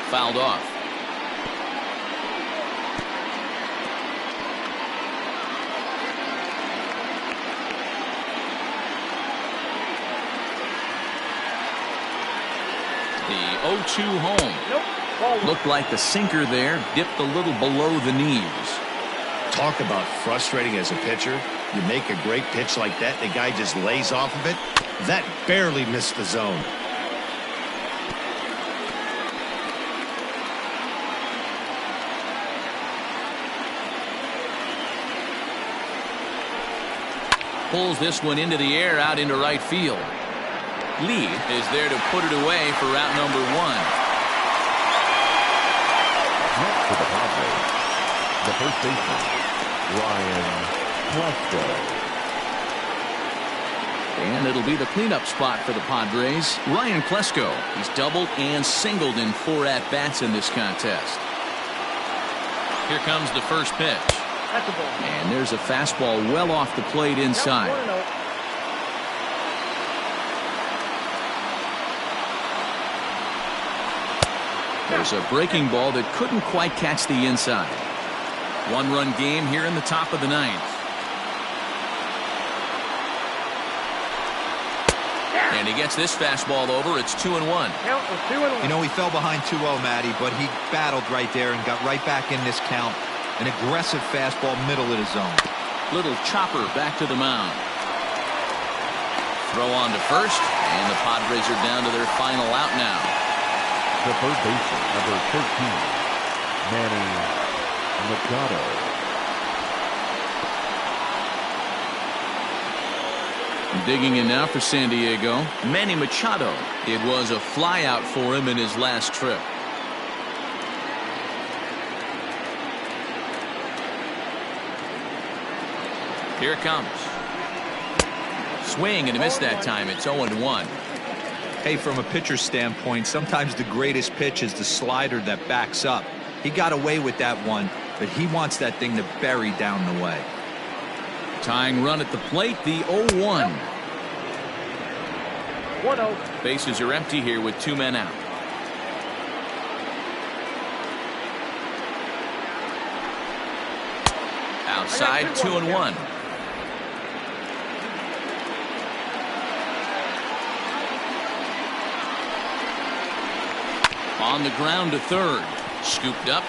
Fouled off. The 0-2 home. Looked like the sinker there dipped a little below the knees. Talk about frustrating as a pitcher. You make a great pitch like that, the guy just lays off of it. That barely missed the zone. Pulls this one into the air out into right field. Lee is there to put it away for out number one. Next to the Padres, the first baseman, Ryan Klesko. And it'll be the cleanup spot for the Padres. Ryan Klesko. He's doubled and singled in 4 at-bats in this contest. Here comes the first pitch. And there's a fastball well off the plate inside. There's a breaking ball that couldn't quite catch the inside. 1-run game here in the top of the ninth. And he gets this fastball over. It's 2-1. You know, he fell behind 2-0, Matty, but he battled right there and got right back in this count. An aggressive fastball middle of the zone. Little chopper back to the mound. Throw on to first, and the Padres are down to their final out now. The third baseman, number 13, Manny Machado. Digging in now for San Diego, Manny Machado. It was a flyout for him in his last trip. Here it comes. Swing and a miss that time. It's 0-1. Hey, from a pitcher's standpoint, sometimes the greatest pitch is the slider that backs up. He got away with that one, but he wants that thing to bury down the way. Tying run at the plate, the 0-1. 1-0. Bases are empty here with 2 men out. Outside, 2-1. On the ground to third. Scooped up.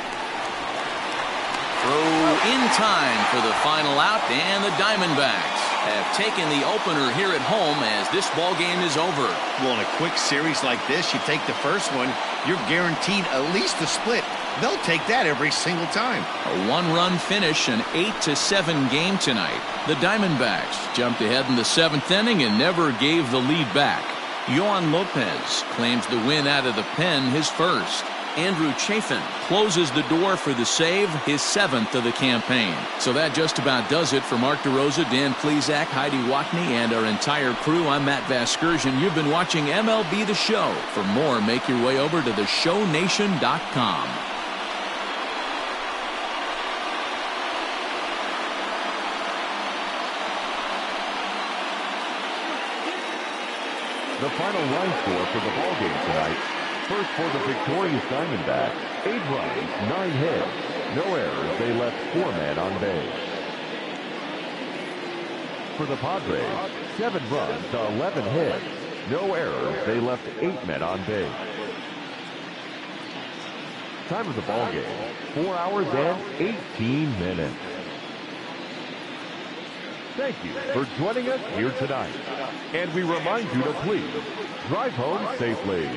Throw in time for the final out, and the Diamondbacks have taken the opener here at home as this ball game is over. Well, in a quick series like this, you take the first one, you're guaranteed at least a split. They'll take that every single time. A 1-run finish, an 8-7 game tonight. The Diamondbacks jumped ahead in the 7th inning and never gave the lead back. Yohan Lopez claims the win out of the pen, his first. Andrew Chafin closes the door for the save, his 7th of the campaign. So that just about does it for Mark DeRosa, Dan Plesac, Heidi Watney, and our entire crew. I'm Matt Vasgersian. You've been watching MLB The Show. For more, make your way over to theshownation.com. The final line score for the ballgame tonight. First for the victorious Diamondbacks, 8 runs, 9 hits, no errors. They left 4 men on base. For the Padres, 7 runs, 11 hits, no errors. They left 8 men on base. Time of the ballgame, 4 hours and 18 minutes. Thank you for joining us here tonight. And we remind you to please drive home safely.